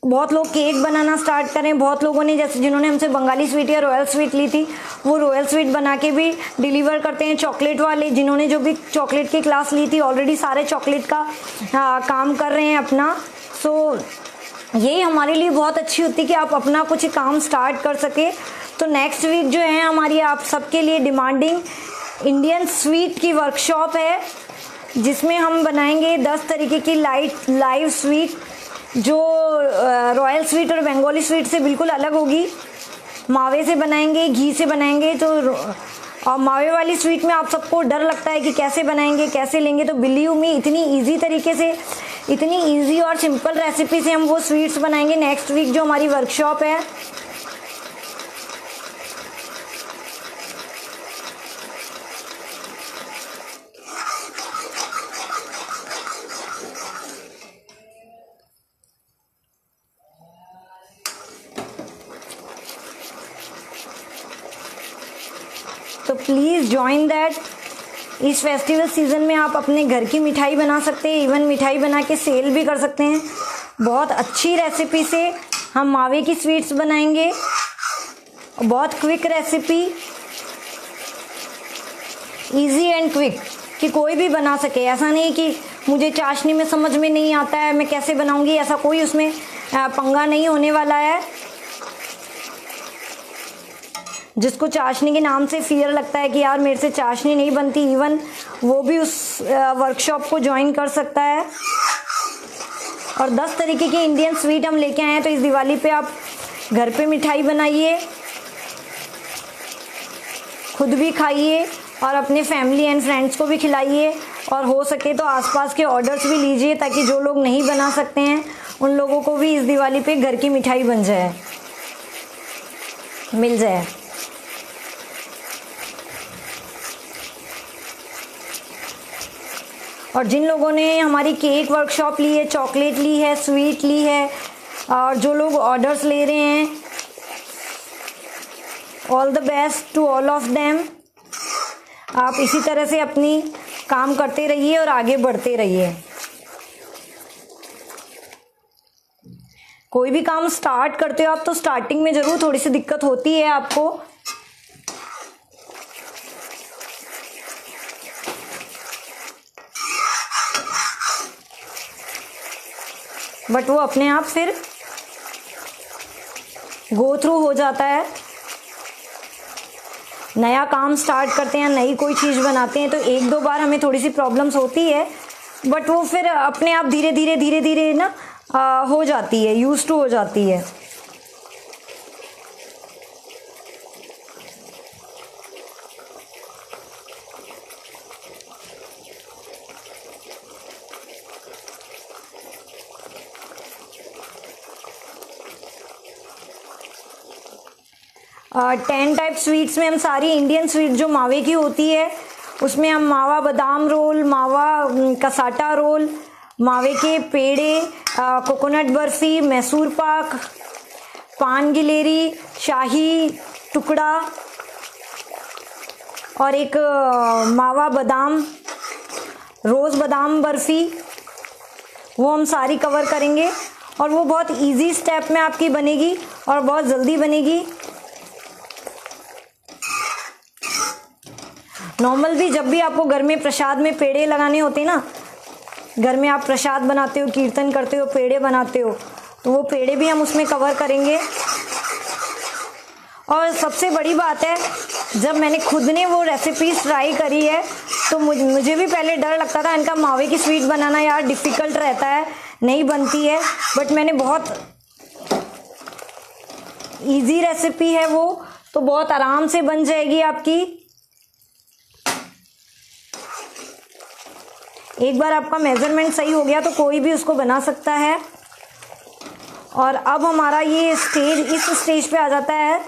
बहुत लोग केक बनाना स्टार्ट करें, बहुत लोगों ने जैसे जिन्होंने हमसे बंगाली स्वीट या रॉयल स्वीट ली थी वो रॉयल स्वीट बना के भी डिलीवर करते हैं। चॉकलेट वाले जिन्होंने जो भी चॉकलेट की क्लास ली थी ऑलरेडी सारे चॉकलेट का काम कर रहे हैं अपना। सो यही हमारे लिए बहुत अच्छी होती है कि आप अपना कुछ काम स्टार्ट कर सके। तो नेक्स्ट वीक जो है हमारी आप सबके लिए डिमांडिंग इंडियन स्वीट की वर्कशॉप है, जिसमें हम बनाएंगे 10 तरीके की लाइव स्वीट जो रॉयल स्वीट और बंगाली स्वीट से बिल्कुल अलग होगी। मावे से बनाएंगे, घी से बनाएंगे। तो और मावे वाली स्वीट में आप सबको डर लगता है कि कैसे बनाएंगे, कैसे लेंगे, तो बिलीव मी इतनी इजी तरीके से, इतनी इजी और सिंपल रेसिपी से हम वो स्वीट्स बनाएंगे नेक्स्ट वीक जो हमारी वर्कशॉप है। तो प्लीज़ ज्वाइन दैट। इस फेस्टिवल सीज़न में आप अपने घर की मिठाई बना सकते हैं, इवन मिठाई बना के सेल भी कर सकते हैं। बहुत अच्छी रेसिपी से हम मावे की स्वीट्स बनाएंगे, बहुत quick recipe, easy and quick कि कोई भी बना सके। ऐसा नहीं कि मुझे चाशनी में समझ में नहीं आता है, मैं कैसे बनाऊंगी, ऐसा कोई उसमें पंगा नहीं होने वाला है। जिसको चाशनी के नाम से फियर लगता है कि यार मेरे से चाशनी नहीं बनती, इवन वो भी उस वर्कशॉप को ज्वाइन कर सकता है। और 10 तरीके के इंडियन स्वीट हम लेके आए हैं, तो इस दिवाली पे आप घर पे मिठाई बनाइए, खुद भी खाइए और अपने फैमिली एंड फ्रेंड्स को भी खिलाइए। और हो सके तो आसपास के ऑर्डर्स भी लीजिए, ताकि जो लोग नहीं बना सकते हैं उन लोगों को भी इस दिवाली पे घर की मिठाई बन जाए, मिल जाए। और जिन लोगों ने हमारी केक वर्कशॉप ली है, चॉकलेट ली है, स्वीट ली है, और जो लोग ऑर्डर्स ले रहे हैं, all the best to all of them. आप इसी तरह से अपनी काम करते रहिए और आगे बढ़ते रहिए। कोई भी काम स्टार्ट करते हो आप, तो स्टार्टिंग में ज़रूर थोड़ी सी दिक्कत होती है आपको, बट वो अपने आप फिर गो थ्रू हो जाता है। नया काम स्टार्ट करते हैं, नई कोई चीज़ बनाते हैं, तो 1-2 बार हमें थोड़ी सी प्रॉब्लम्स होती है, बट वो फिर अपने आप धीरे धीरे ना हो जाती है, यूज्ड टू हो जाती है। और 10 टाइप स्वीट्स में हम सारी इंडियन स्वीट जो मावे की होती है, उसमें हम मावा बादाम रोल, मावा कसाटा रोल, मावे के पेड़े, कोकोनट बर्फी, मैसूर पाक, पान गिलेरी, शाही टुकड़ा और एक मावा बादाम, रोज़ बादाम बर्फी, वो हम सारी कवर करेंगे। और वो बहुत इजी स्टेप में आपकी बनेगी और बहुत जल्दी बनेगी। नॉर्मल भी जब भी आपको घर में प्रसाद में पेड़े लगाने होते हैं ना, घर में आप प्रसाद बनाते हो, कीर्तन करते हो, पेड़े बनाते हो, तो वो पेड़े भी हम उसमें कवर करेंगे। और सबसे बड़ी बात है, जब मैंने खुद ने वो रेसिपीज ट्राई करी है, तो मुझे भी पहले डर लगता था, इनका मावे की स्वीट बनाना यार डिफ़िकल्ट रहता है, नहीं बनती है, बट मैंने बहुत इजी रेसिपी है वो, तो बहुत आराम से बन जाएगी आपकी। एक बार आपका मेजरमेंट सही हो गया तो कोई भी उसको बना सकता है। और अब हमारा ये स्टेज, इस स्टेज पे आ जाता है,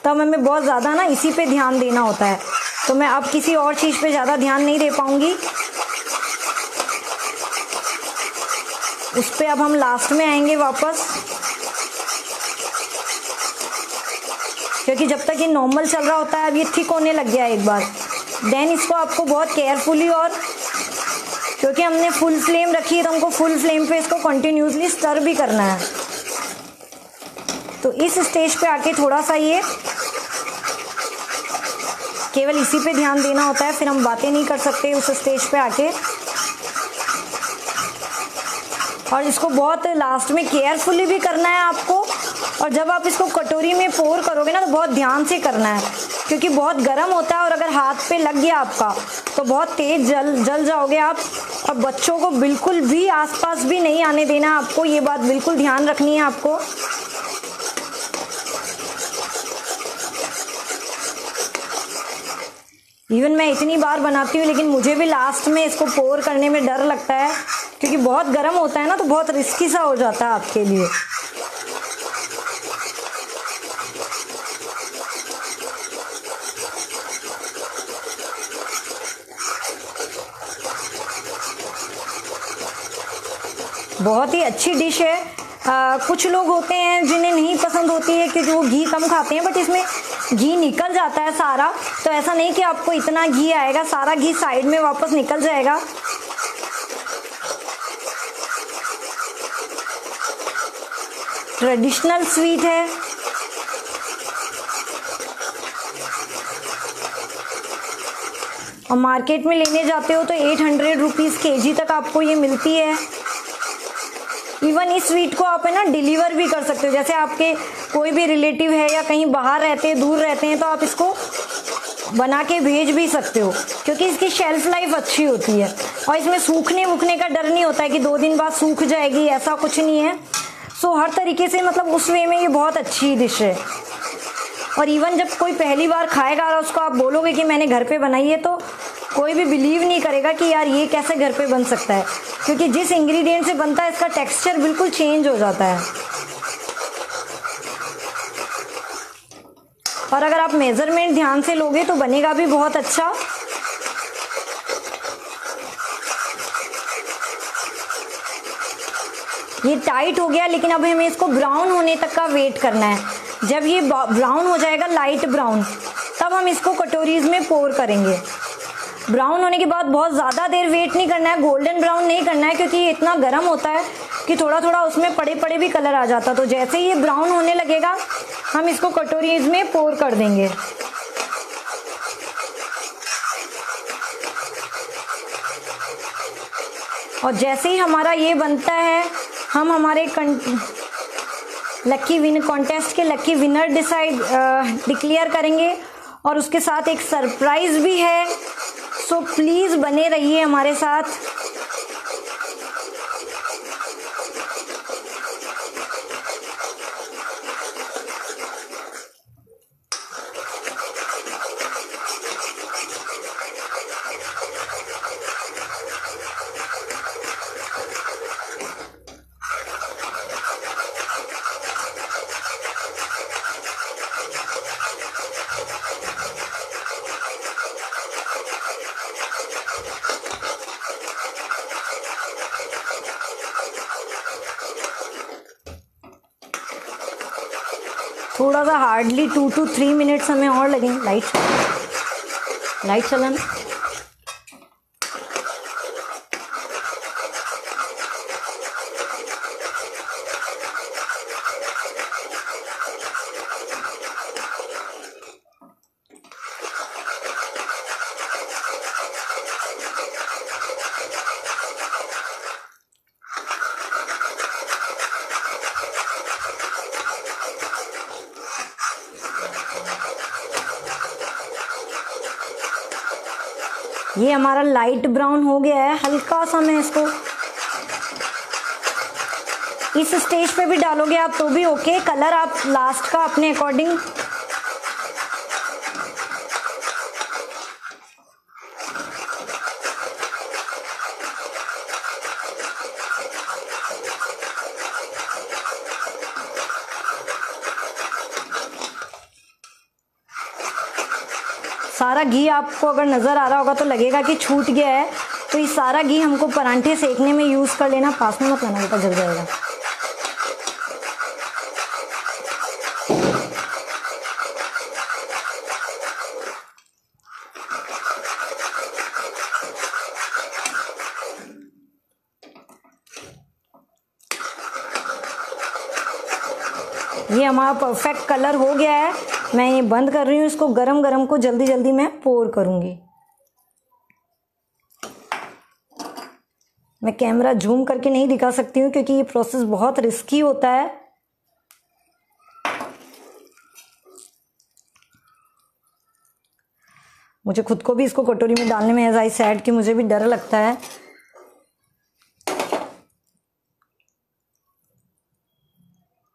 तब हमें बहुत ज़्यादा ना इसी पे ध्यान देना होता है, तो मैं अब किसी और चीज़ पे ज़्यादा ध्यान नहीं दे पाऊँगी। उस पे अब हम लास्ट में आएंगे वापस, क्योंकि जब तक ये नॉर्मल चल रहा होता है, अब ये थिक होने लग गया एक बार, देन इसको आपको बहुत केयरफुली, और क्योंकि हमने फुल फ्लेम रखी है तो हमको फुल फ्लेम पे इसको कंटिन्यूसली स्टर भी करना है। तो इस स्टेज पे आके थोड़ा सा ये केवल इसी पे ध्यान देना होता है, फिर हम बातें नहीं कर सकते उस स्टेज पे आके। और इसको बहुत लास्ट में केयरफुली भी करना है आपको। और जब आप इसको कटोरी में पोर करोगे ना, तो बहुत ध्यान से करना है, क्योंकि बहुत गर्म होता है, और अगर हाथ पे लग गया आपका तो बहुत तेज जल जाओगे आप, और बच्चों को बिल्कुल भी आसपास भी नहीं आने देना आपको, ये बात बिल्कुल ध्यान रखनी है आपको। इवन मैं इतनी बार बनाती हूँ लेकिन मुझे भी लास्ट में इसको पोर करने में डर लगता है, क्योंकि बहुत गर्म होता है ना, तो बहुत रिस्की सा हो जाता है आपके लिए। बहुत ही अच्छी डिश है। कुछ लोग होते हैं जिन्हें नहीं पसंद होती है क्योंकि वो घी कम खाते हैं, बट इसमें घी निकल जाता है सारा, तो ऐसा नहीं कि आपको इतना घी आएगा, सारा घी साइड में वापस निकल जाएगा। ट्रेडिशनल स्वीट है। और मार्केट में लेने जाते हो तो 800 रुपीज़ केजी तक आपको ये मिलती है। इवन इस स्वीट को आप है ना डिलीवर भी कर सकते हो, जैसे आपके कोई भी रिलेटिव है या कहीं बाहर रहते हैं, दूर रहते हैं, तो आप इसको बना के भेज भी सकते हो, क्योंकि इसकी शेल्फ लाइफ अच्छी होती है और इसमें सूखने वूखने का डर नहीं होता है कि 2 दिन बाद सूख जाएगी, ऐसा कुछ नहीं है। सो हर तरीके से मतलब उस वे में ये बहुत अच्छी डिश है। और इवन जब कोई पहली बार खाएगा और उसको आप बोलोगे कि मैंने घर पे बनाई है, तो कोई भी बिलीव नहीं करेगा कि यार ये कैसे घर पे बन सकता है, क्योंकि जिस इंग्रेडिएंट से बनता है इसका टेक्सचर बिल्कुल चेंज हो जाता है। और अगर आप मेजरमेंट ध्यान से लोगे तो बनेगा भी बहुत अच्छा। ये टाइट हो गया, लेकिन अब हमें इसको ब्राउन होने तक का वेट करना है। जब ये ब्राउन हो जाएगा, लाइट ब्राउन, तब हम इसको कटोरीज में पोर करेंगे। ब्राउन होने के बाद बहुत ज़्यादा देर वेट नहीं करना है, गोल्डन ब्राउन नहीं करना है, क्योंकि ये इतना गर्म होता है कि थोड़ा थोड़ा उसमें पड़े पड़े भी कलर आ जाता। तो जैसे ही ये ब्राउन होने लगेगा, हम इसको कटोरीज में पोर कर देंगे। और जैसे ही हमारा ये बनता है, हम हमारे लकी विनर कॉन्टेस्ट के लकी विनर डिक्लेयर करेंगे, और उसके साथ एक सरप्राइज भी है। सो प्लीज़ बने रहिए हमारे साथ। थोड़ा सा हार्डली 2 to 3 मिनट्स हमें और लगेंगे। लाइट चलाना। ये हमारा लाइट ब्राउन हो गया है। हल्का सा मैं इसको इस स्टेज पे भी डालोगे आप तो भी ओके। कलर आप लास्ट का अपने अकॉर्डिंग सारा घी आपको अगर नज़र आ रहा होगा तो लगेगा कि छूट गया है, तो ये सारा घी हमको परांठे सेकने में यूज़ कर लेना। पास में मत लाना बेटा, जल जाएगा। ये हमारा परफेक्ट कलर हो गया है। मैं ये बंद कर रही हूँ इसको। गरम गरम को जल्दी जल्दी मैं पोर करूँगी। मैं कैमरा जूम करके नहीं दिखा सकती हूँ क्योंकि ये प्रोसेस बहुत रिस्की होता है। मुझे खुद को भी इसको कटोरी में डालने में, एज आई सेड, कि मुझे भी डर लगता है।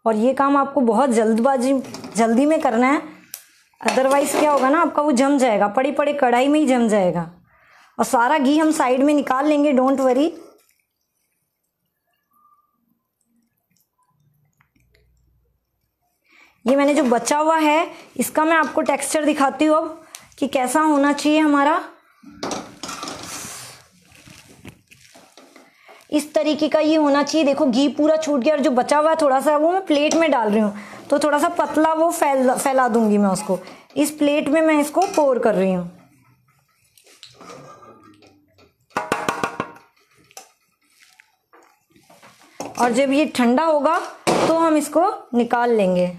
और ये काम आपको बहुत जल्दी में करना है, अदरवाइज क्या होगा ना, आपका वो जम जाएगा, पड़ी पड़ी कढ़ाई में ही जम जाएगा। और सारा घी हम साइड में निकाल लेंगे, डोंट वरी। ये मैंने जो बचा हुआ है इसका मैं आपको टेक्सचर दिखाती हूँ अब कि कैसा होना चाहिए हमारा। इस तरीके का ये होना चाहिए। देखो घी पूरा छूट गया और जो बचा हुआ है थोड़ा सा वो मैं प्लेट में डाल रही हूँ, तो थोड़ा सा पतला वो फैला दूंगी मैं उसको। इस प्लेट में मैं इसको पोर कर रही हूँ। और जब ये ठंडा होगा तो हम इसको निकाल लेंगे।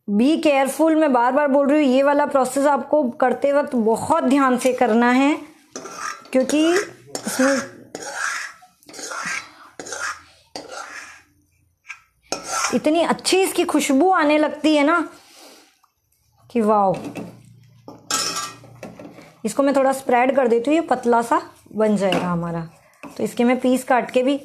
बी केयरफुल, मैं बार बार बोल रही हूँ, ये वाला प्रोसेस आपको करते वक्त बहुत ध्यान से करना है, क्योंकि इसमें इतनी अच्छी इसकी खुशबू आने लगती है ना कि वाओ। इसको मैं थोड़ा स्प्रेड कर देती हूँ, ये पतला सा बन जाएगा हमारा। तो इसके मैं पीस काट के भी,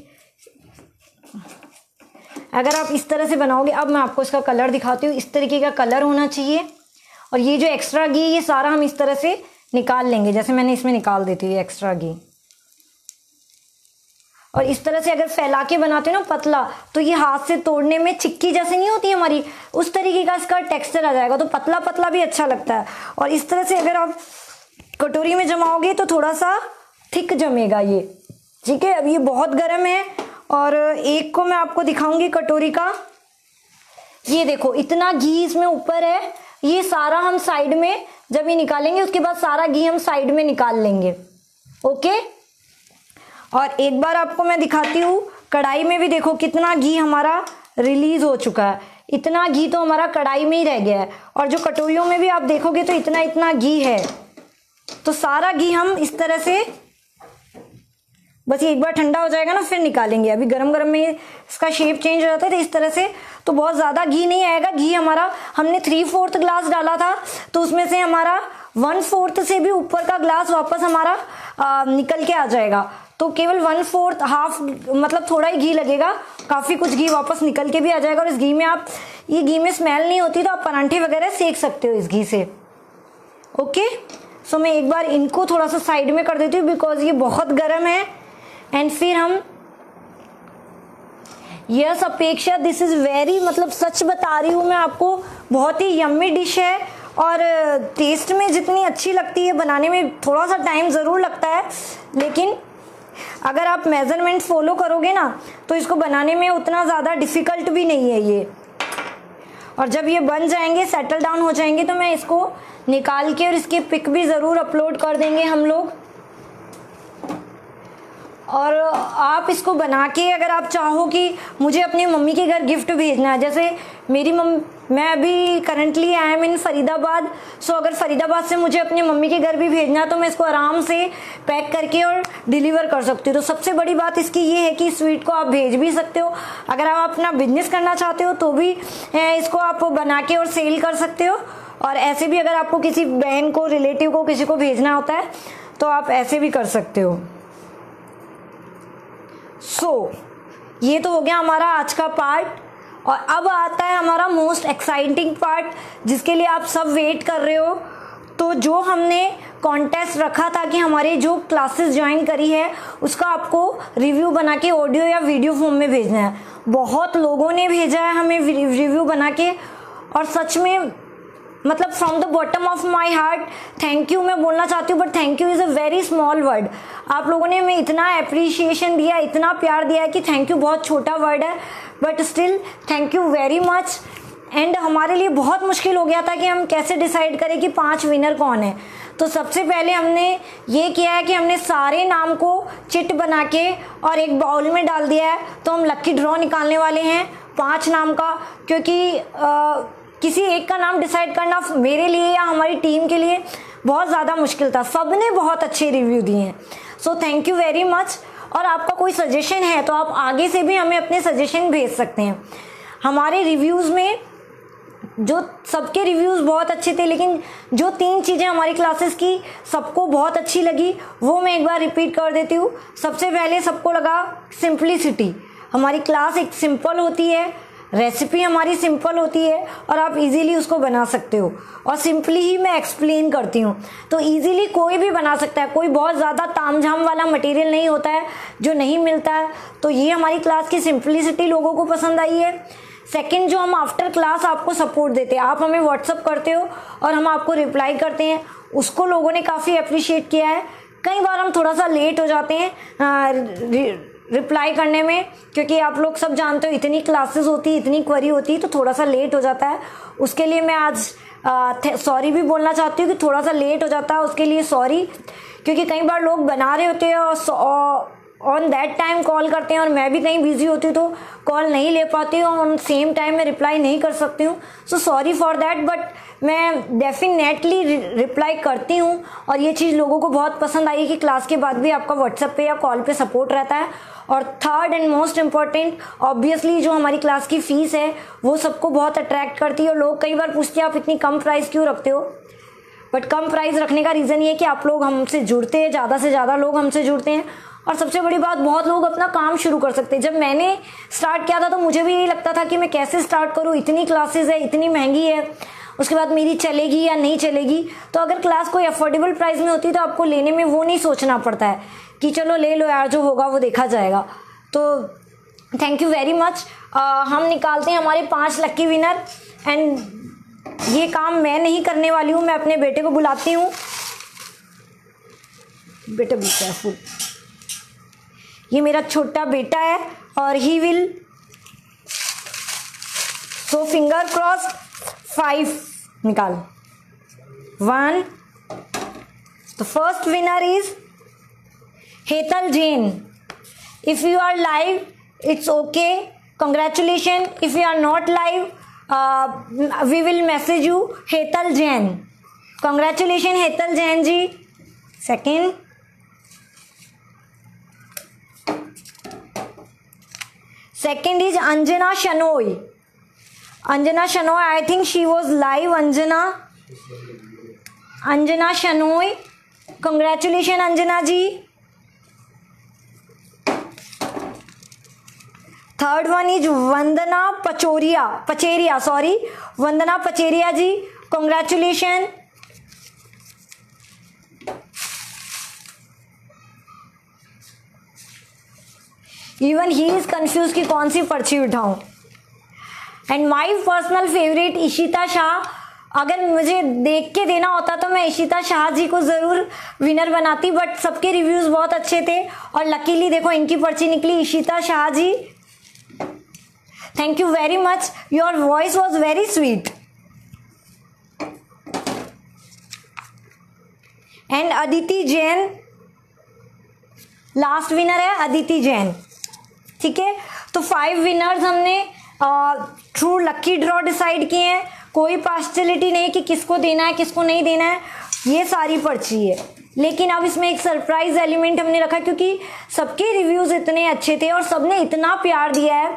अगर आप इस तरह से बनाओगे, अब मैं आपको इसका कलर दिखाती हूँ। इस तरीके का कलर होना चाहिए। और ये जो एक्स्ट्रा घी ये सारा हम इस तरह से निकाल लेंगे, जैसे मैंने इसमें निकाल देती हूँ एक्स्ट्रा घी। और इस तरह से अगर फैला के बनाते हो ना पतला, तो ये हाथ से तोड़ने में चिक्की जैसे नहीं होती हमारी, उस तरीके का इसका टेक्सचर आ जाएगा। तो पतला पतला भी अच्छा लगता है। और इस तरह से अगर आप कटोरी में जमाओगे तो थोड़ा सा थिक जमेगा ये, ठीक है। अब ये बहुत गर्म है और एक को मैं आपको दिखाऊंगी कटोरी का। ये देखो इतना घी इसमें ऊपर है, ये सारा हम साइड में जब ये निकालेंगे उसके बाद सारा घी हम साइड में निकाल लेंगे, ओके। और एक बार आपको मैं दिखाती हूँ कढ़ाई में भी, देखो कितना घी हमारा रिलीज हो चुका है। इतना घी तो हमारा कढ़ाई में ही रह गया है। और जो कटोरियों में भी आप देखोगे तो इतना इतना घी है। तो सारा घी हम इस तरह से, बस ये एक बार ठंडा हो जाएगा ना फिर निकालेंगे। अभी गरम गरम में इसका शेप चेंज हो जाता है, तो इस तरह से तो बहुत ज़्यादा घी नहीं आएगा। घी हमारा हमने 3/4 ग्लास डाला था, तो उसमें से हमारा 1/4 से भी ऊपर का ग्लास वापस हमारा निकल के आ जाएगा। तो केवल 1/4 हाफ, मतलब थोड़ा ही घी लगेगा, काफ़ी कुछ घी वापस निकल के भी आ जाएगा। और इस घी में आप, ये घी में स्मेल नहीं होती तो आप परांठे वगैरह सेक सकते हो इस घी से, ओके। सो मैं एक बार इनको थोड़ा सा साइड में कर देती हूँ बिकॉज ये बहुत गर्म है। एंड फिर हम, यस अपेक्षा, दिस इज वेरी, मतलब सच बता रही हूँ मैं आपको, बहुत ही यम्मी डिश है। और टेस्ट में जितनी अच्छी लगती है, बनाने में थोड़ा सा टाइम ज़रूर लगता है, लेकिन अगर आप मेजरमेंट फॉलो करोगे ना तो इसको बनाने में उतना ज़्यादा डिफ़िकल्ट भी नहीं है ये। और जब ये बन जाएंगे, सेटल डाउन हो जाएंगे, तो मैं इसको निकाल के, और इसके पिक भी ज़रूर अपलोड कर देंगे हम लोग। और आप इसको बना के, अगर आप चाहो कि मुझे अपनी मम्मी के घर गिफ्ट भेजना है, जैसे मेरी मैं अभी करंटली आई एम इन फरीदाबाद, सो अगर फरीदाबाद से मुझे अपनी मम्मी के घर भी भेजना है तो मैं इसको आराम से पैक करके और डिलीवर कर सकती हूँ। तो सबसे बड़ी बात इसकी ये है कि स्वीट को आप भेज भी सकते हो। अगर आप अपना बिजनेस करना चाहते हो तो भी इसको आप बना के और सेल कर सकते हो। और ऐसे भी अगर आपको किसी बहन को, रिलेटिव को, किसी को भेजना होता है तो आप ऐसे भी कर सकते हो। ये तो हो गया हमारा आज का पार्ट। और अब आता है हमारा मोस्ट एक्साइटिंग पार्ट, जिसके लिए आप सब वेट कर रहे हो। तो जो हमने कॉन्टेस्ट रखा था कि हमारे जो क्लासेस ज्वाइन करी है उसका आपको रिव्यू बना के ऑडियो या वीडियो फॉर्म में भेजना है। बहुत लोगों ने भेजा है हमें रिव्यू बना के, और सच में मतलब from the bottom of my heart thank you मैं बोलना चाहती हूँ, but thank you is a very small word. आप लोगों ने हमें इतना अप्रिशिएशन दिया, इतना प्यार दिया है कि थैंक यू बहुत छोटा वर्ड है, but still thank you very much. And हमारे लिए बहुत मुश्किल हो गया था कि हम कैसे डिसाइड करें कि 5 विनर कौन है। तो सबसे पहले हमने ये किया है कि हमने सारे नाम को चिट बना के और एक बाउल में डाल दिया है। तो हम लकी ड्रॉ निकालने वाले हैं 5 नाम का, क्योंकि किसी एक का नाम डिसाइड करना मेरे लिए या हमारी टीम के लिए बहुत ज़्यादा मुश्किल था। सबने बहुत अच्छे रिव्यू दिए हैं, सो थैंक यू वेरी मच। और आपका कोई सजेशन है तो आप आगे से भी हमें अपने सजेशन भेज सकते हैं। हमारे रिव्यूज़ में जो सबके रिव्यूज़ बहुत अच्छे थे, लेकिन जो 3 चीज़ें हमारी क्लासेस की सबको बहुत अच्छी लगी वो मैं एक बार रिपीट कर देती हूँ। सबसे पहले सबको लगा सिंप्लिसिटी। हमारी क्लास एक सिंपल होती है, रेसिपी हमारी सिंपल होती है और आप इजीली उसको बना सकते हो, और सिंपली ही मैं एक्सप्लेन करती हूँ, तो इजीली कोई भी बना सकता है। कोई बहुत ज़्यादा तामझाम वाला मटेरियल नहीं होता है जो नहीं मिलता है। तो ये हमारी क्लास की सिंप्लिसिटी लोगों को पसंद आई है। सेकंड, जो हम आफ्टर क्लास आपको सपोर्ट देते हैं, आप हमें व्हाट्सअप करते हो और हम आपको रिप्लाई करते हैं, उसको लोगों ने काफ़ी अप्रिशिएट किया है। कई बार हम थोड़ा सा लेट हो जाते हैं रिप्लाई करने में, क्योंकि आप लोग सब जानते हो इतनी क्लासेस होती है, इतनी क्वेरी होती है, तो थोड़ा सा लेट हो जाता है। उसके लिए मैं आज सॉरी भी बोलना चाहती हूँ कि थोड़ा सा लेट हो जाता है, उसके लिए सॉरी। क्योंकि कई बार लोग बना रहे होते हैं और ऑन दैट टाइम कॉल करते हैं और मैं भी कहीं बिजी होती हूँ तो कॉल नहीं ले पाती हूँ, ऑन सेम टाइम में रिप्लाई नहीं कर सकती हूँ। So sorry for that, but मैं डेफिनेटली रिप्लाई करती हूँ। और ये चीज़ लोगों को बहुत पसंद आई कि क्लास के बाद भी आपका व्हाट्सएप पे या कॉल पे सपोर्ट रहता है। और third and most important, obviously जो हमारी क्लास की फ़ीस है वो सबको बहुत अट्रैक्ट करती है। और लोग कई बार पूछते हैं आप इतनी कम प्राइस क्यों रखते हो, बट कम प्राइस रखने का रीज़न ये है कि आप लोग हमसे जुड़ते हैं, ज़्यादा से ज़्यादा लोग हमसे जुड़ते हैं। और सबसे बड़ी बात, बहुत लोग अपना काम शुरू कर सकते हैं। जब मैंने स्टार्ट किया था तो मुझे भी यही लगता था कि मैं कैसे स्टार्ट करूँ, इतनी क्लासेस है, इतनी महंगी है, उसके बाद मेरी चलेगी या नहीं चलेगी। तो अगर क्लास कोई अफोर्डेबल प्राइस में होती तो आपको लेने में वो नहीं सोचना पड़ता है कि चलो ले लो यार, जो होगा वो देखा जाएगा। तो थैंक यू वेरी मच। हम निकालते हैं हमारे 5 लक्की विनर, एंड ये काम मैं नहीं करने वाली हूँ, मैं अपने बेटे को बुलाती हूँ। बेटा बी केयरफुल, ये मेरा छोटा बेटा है और he will, so finger cross. 5 निकाल। 1, the first winner is Hetal Jain. If you are live it's okay, congratulation. If you are not live we will message you Hetal Jain. Congratulation Hetal Jain ji. Second, second is Anjana Shanoy. Anjana Shanoy, I think she was live. Anjana Shanoy, congratulations Anjana ji. Third one is Vandana Pacheria, sorry, Vandana Pacheria ji, congratulations. Even he is confuse कि कौन सी पर्ची उठाऊं। And my personal favourite Ishita Shah. अगर मुझे देख के देना होता तो मैं इशिता शाह जी को ज़रूर विनर बनाती, बट सबके रिव्यूज़ बहुत अच्छे थे और लकीली देखो इनकी पर्ची निकली। Ishita Shah ji, thank you very much, your voice was very sweet. And Aditi Jain last winner है, अदिति जैन। ठीक है, तो 5 विनर्स हमने थ्रू लकी ड्रॉ डिसाइड किए हैं। कोई पार्शियलिटी नहीं कि किसको देना है किसको नहीं देना है, ये सारी पर्ची है। लेकिन अब इसमें एक सरप्राइज एलिमेंट हमने रखा, क्योंकि सबके रिव्यूज़ इतने अच्छे थे और सबने इतना प्यार दिया है।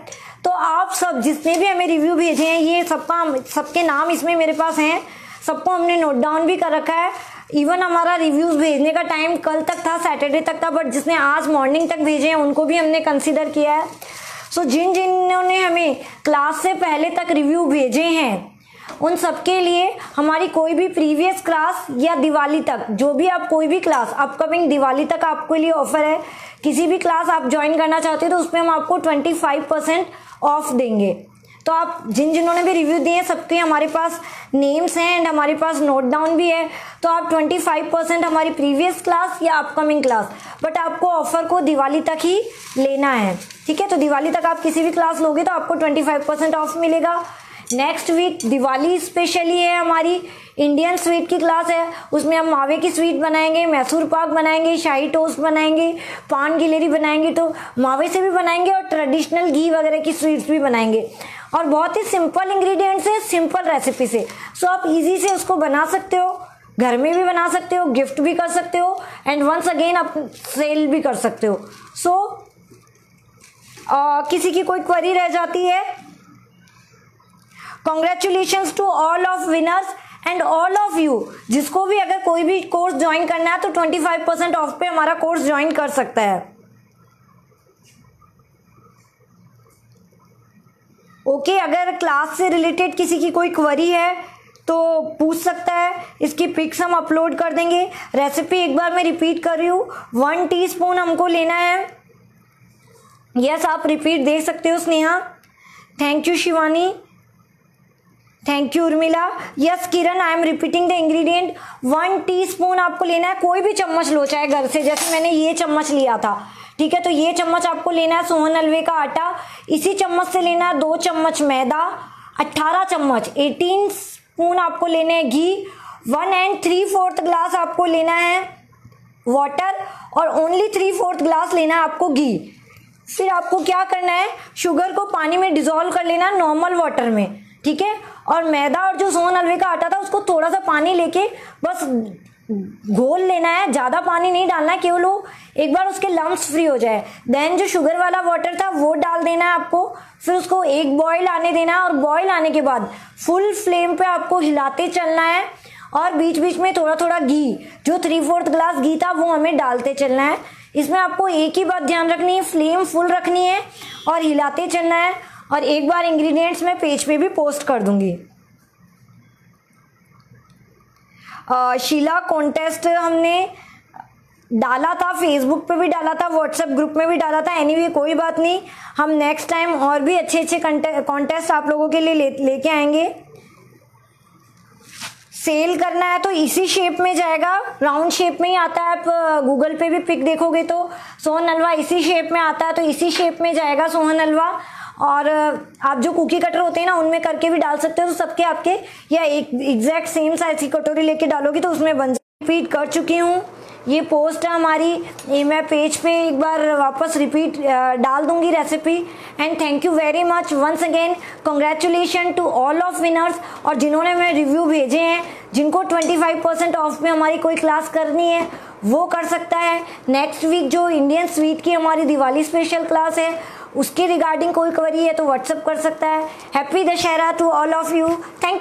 तो आप सब जिसने भी हमें रिव्यू भेजे हैं, ये सबके नाम इसमें मेरे पास हैं, सबको हमने नोट डाउन भी कर रखा है। इवन हमारा रिव्यूज़ भेजने का टाइम कल तक था, सैटरडे तक था, बट जिसने आज मॉर्निंग तक भेजे हैं उनको भी हमने कंसीडर किया है। सो जिन्होंने हमें क्लास से पहले तक रिव्यू भेजे हैं उन सबके लिए हमारी कोई भी प्रीवियस क्लास या दिवाली तक, जो भी आप कोई भी क्लास अपकमिंग दिवाली तक आपके लिए ऑफर है। किसी भी क्लास आप ज्वाइन करना चाहते हो तो उसमें हम आपको 25% ऑफ देंगे। तो आप जिन्होंने भी रिव्यू दिए सबके हमारे पास नेम्स हैं एंड हमारे पास नोट डाउन भी है। तो आप 25% हमारी प्रीवियस क्लास या अपकमिंग क्लास, बट आपको ऑफर को दिवाली तक ही लेना है। ठीक है, तो दिवाली तक आप किसी भी क्लास लोगे तो आपको 25% ऑफ मिलेगा। नेक्स्ट वीक दिवाली स्पेशली है, हमारी इंडियन स्वीट की क्लास है, उसमें हम मावे की स्वीट बनाएंगे, मैसूर पाक बनाएंगे, शाही टोस्ट बनाएंगे, पान गिलेरी बनाएंगे, तो मावे से भी बनाएंगे और ट्रेडिशनल घी वगैरह की स्वीट्स भी बनाएंगे और बहुत ही सिंपल इंग्रेडिएंट्स से, सिंपल रेसिपी से। सो आप इजी से उसको बना सकते हो, घर में भी बना सकते हो, गिफ्ट भी कर सकते हो एंड वंस अगेन आप सेल भी कर सकते हो। सो किसी की कोई क्वेरी रह जाती है congratulations to all of winners and all of you, जिसको भी अगर कोई भी कोर्स ज्वाइन करना है तो 25% ऑफ पे हमारा कोर्स ज्वाइन कर सकता है। ओके, अगर क्लास से रिलेटेड किसी की कोई क्वेरी है तो पूछ सकता है, इसकी पिक्स हम अपलोड कर देंगे। रेसिपी एक बार मैं रिपीट कर रही हूँ, 1 टीस्पून हमको लेना है। यस, आप रिपीट देख सकते हो Sneha. Thank you Shivani, thank you Urmila. Yes Kiran, I am repeating the ingredient. 1 teaspoon आपको लेना है, कोई भी चम्मच लो चाहे घर से, जैसे मैंने ये चम्मच लिया था, ठीक है। तो ये चम्मच आपको लेना है सोहन हलवे का आटा। इसी चम्मच से लेना है 2 चम्मच मैदा, 18 चम्मच 18 स्पून आपको लेने हैं घी, 1 3/4 ग्लास आपको लेना है वाटर और ओनली 3/4 ग्लास लेना है आपको घी। फिर आपको क्या करना है, शुगर को पानी में डिसॉल्व कर लेना नॉर्मल वाटर में, ठीक है। और मैदा और जो सोहन हलवे का आटा था उसको थोड़ा सा पानी लेके बस घोल लेना है, ज्यादा पानी नहीं डालना है, केवल वो एक बार उसके लम्प्स फ्री हो जाए। देन जो शुगर वाला वाटर था वो डाल देना है आपको, फिर उसको एक बॉईल आने देना है और बॉईल आने के बाद फुल फ्लेम पे आपको हिलाते चलना है और बीच बीच में थोड़ा थोड़ा घी, जो 3/4 ग्लास घी था वो हमें डालते चलना है। इसमें आपको एक ही बात ध्यान रखनी है, फ्लेम फुल रखनी है और हिलाते चलना है। और एक बार इंग्रेडिएंट्स मैं पेज पे भी पोस्ट कर दूंगी। शीला कॉन्टेस्ट हमने डाला था, फेसबुक पे भी डाला था, व्हाट्सएप ग्रुप में भी डाला था। एनीवे कोई बात नहीं, हम नेक्स्ट टाइम और भी अच्छे अच्छे कॉन्टेस्ट आप लोगों के लिए लेके आएंगे। सेल करना है तो इसी शेप में जाएगा, राउंड शेप में ही आता है। आप गूगल पे भी पिक देखोगे तो सोहन हलवा इसी शेप में आता है, तो इसी शेप में जाएगा सोहन हलवा। और आप जो कुकी कटर होते हैं ना उनमें करके भी डाल सकते हो, तो सबके आपके या एक एग्जैक्ट सेम साइज की कटोरी लेके डालोगी तो उसमें बन। रिपीट कर चुकी हूँ, ये पोस्ट है हमारी, ये मैं पेज पे एक बार वापस रिपीट डाल दूंगी recipe. And thank you very much once again, congratulation to all of winners. और जिन्होंने मैं रिव्यू भेजे हैं, जिनको 25% ऑफ में हमारी कोई क्लास करनी है वो कर सकता है। नेक्स्ट वीक जो इंडियन स्वीट की हमारी दिवाली स्पेशल क्लास है उसके रिगार्डिंग कोई क्वेरी है तो व्हाट्सअप कर सकता है। Happy Dussehra to all of you, thank you.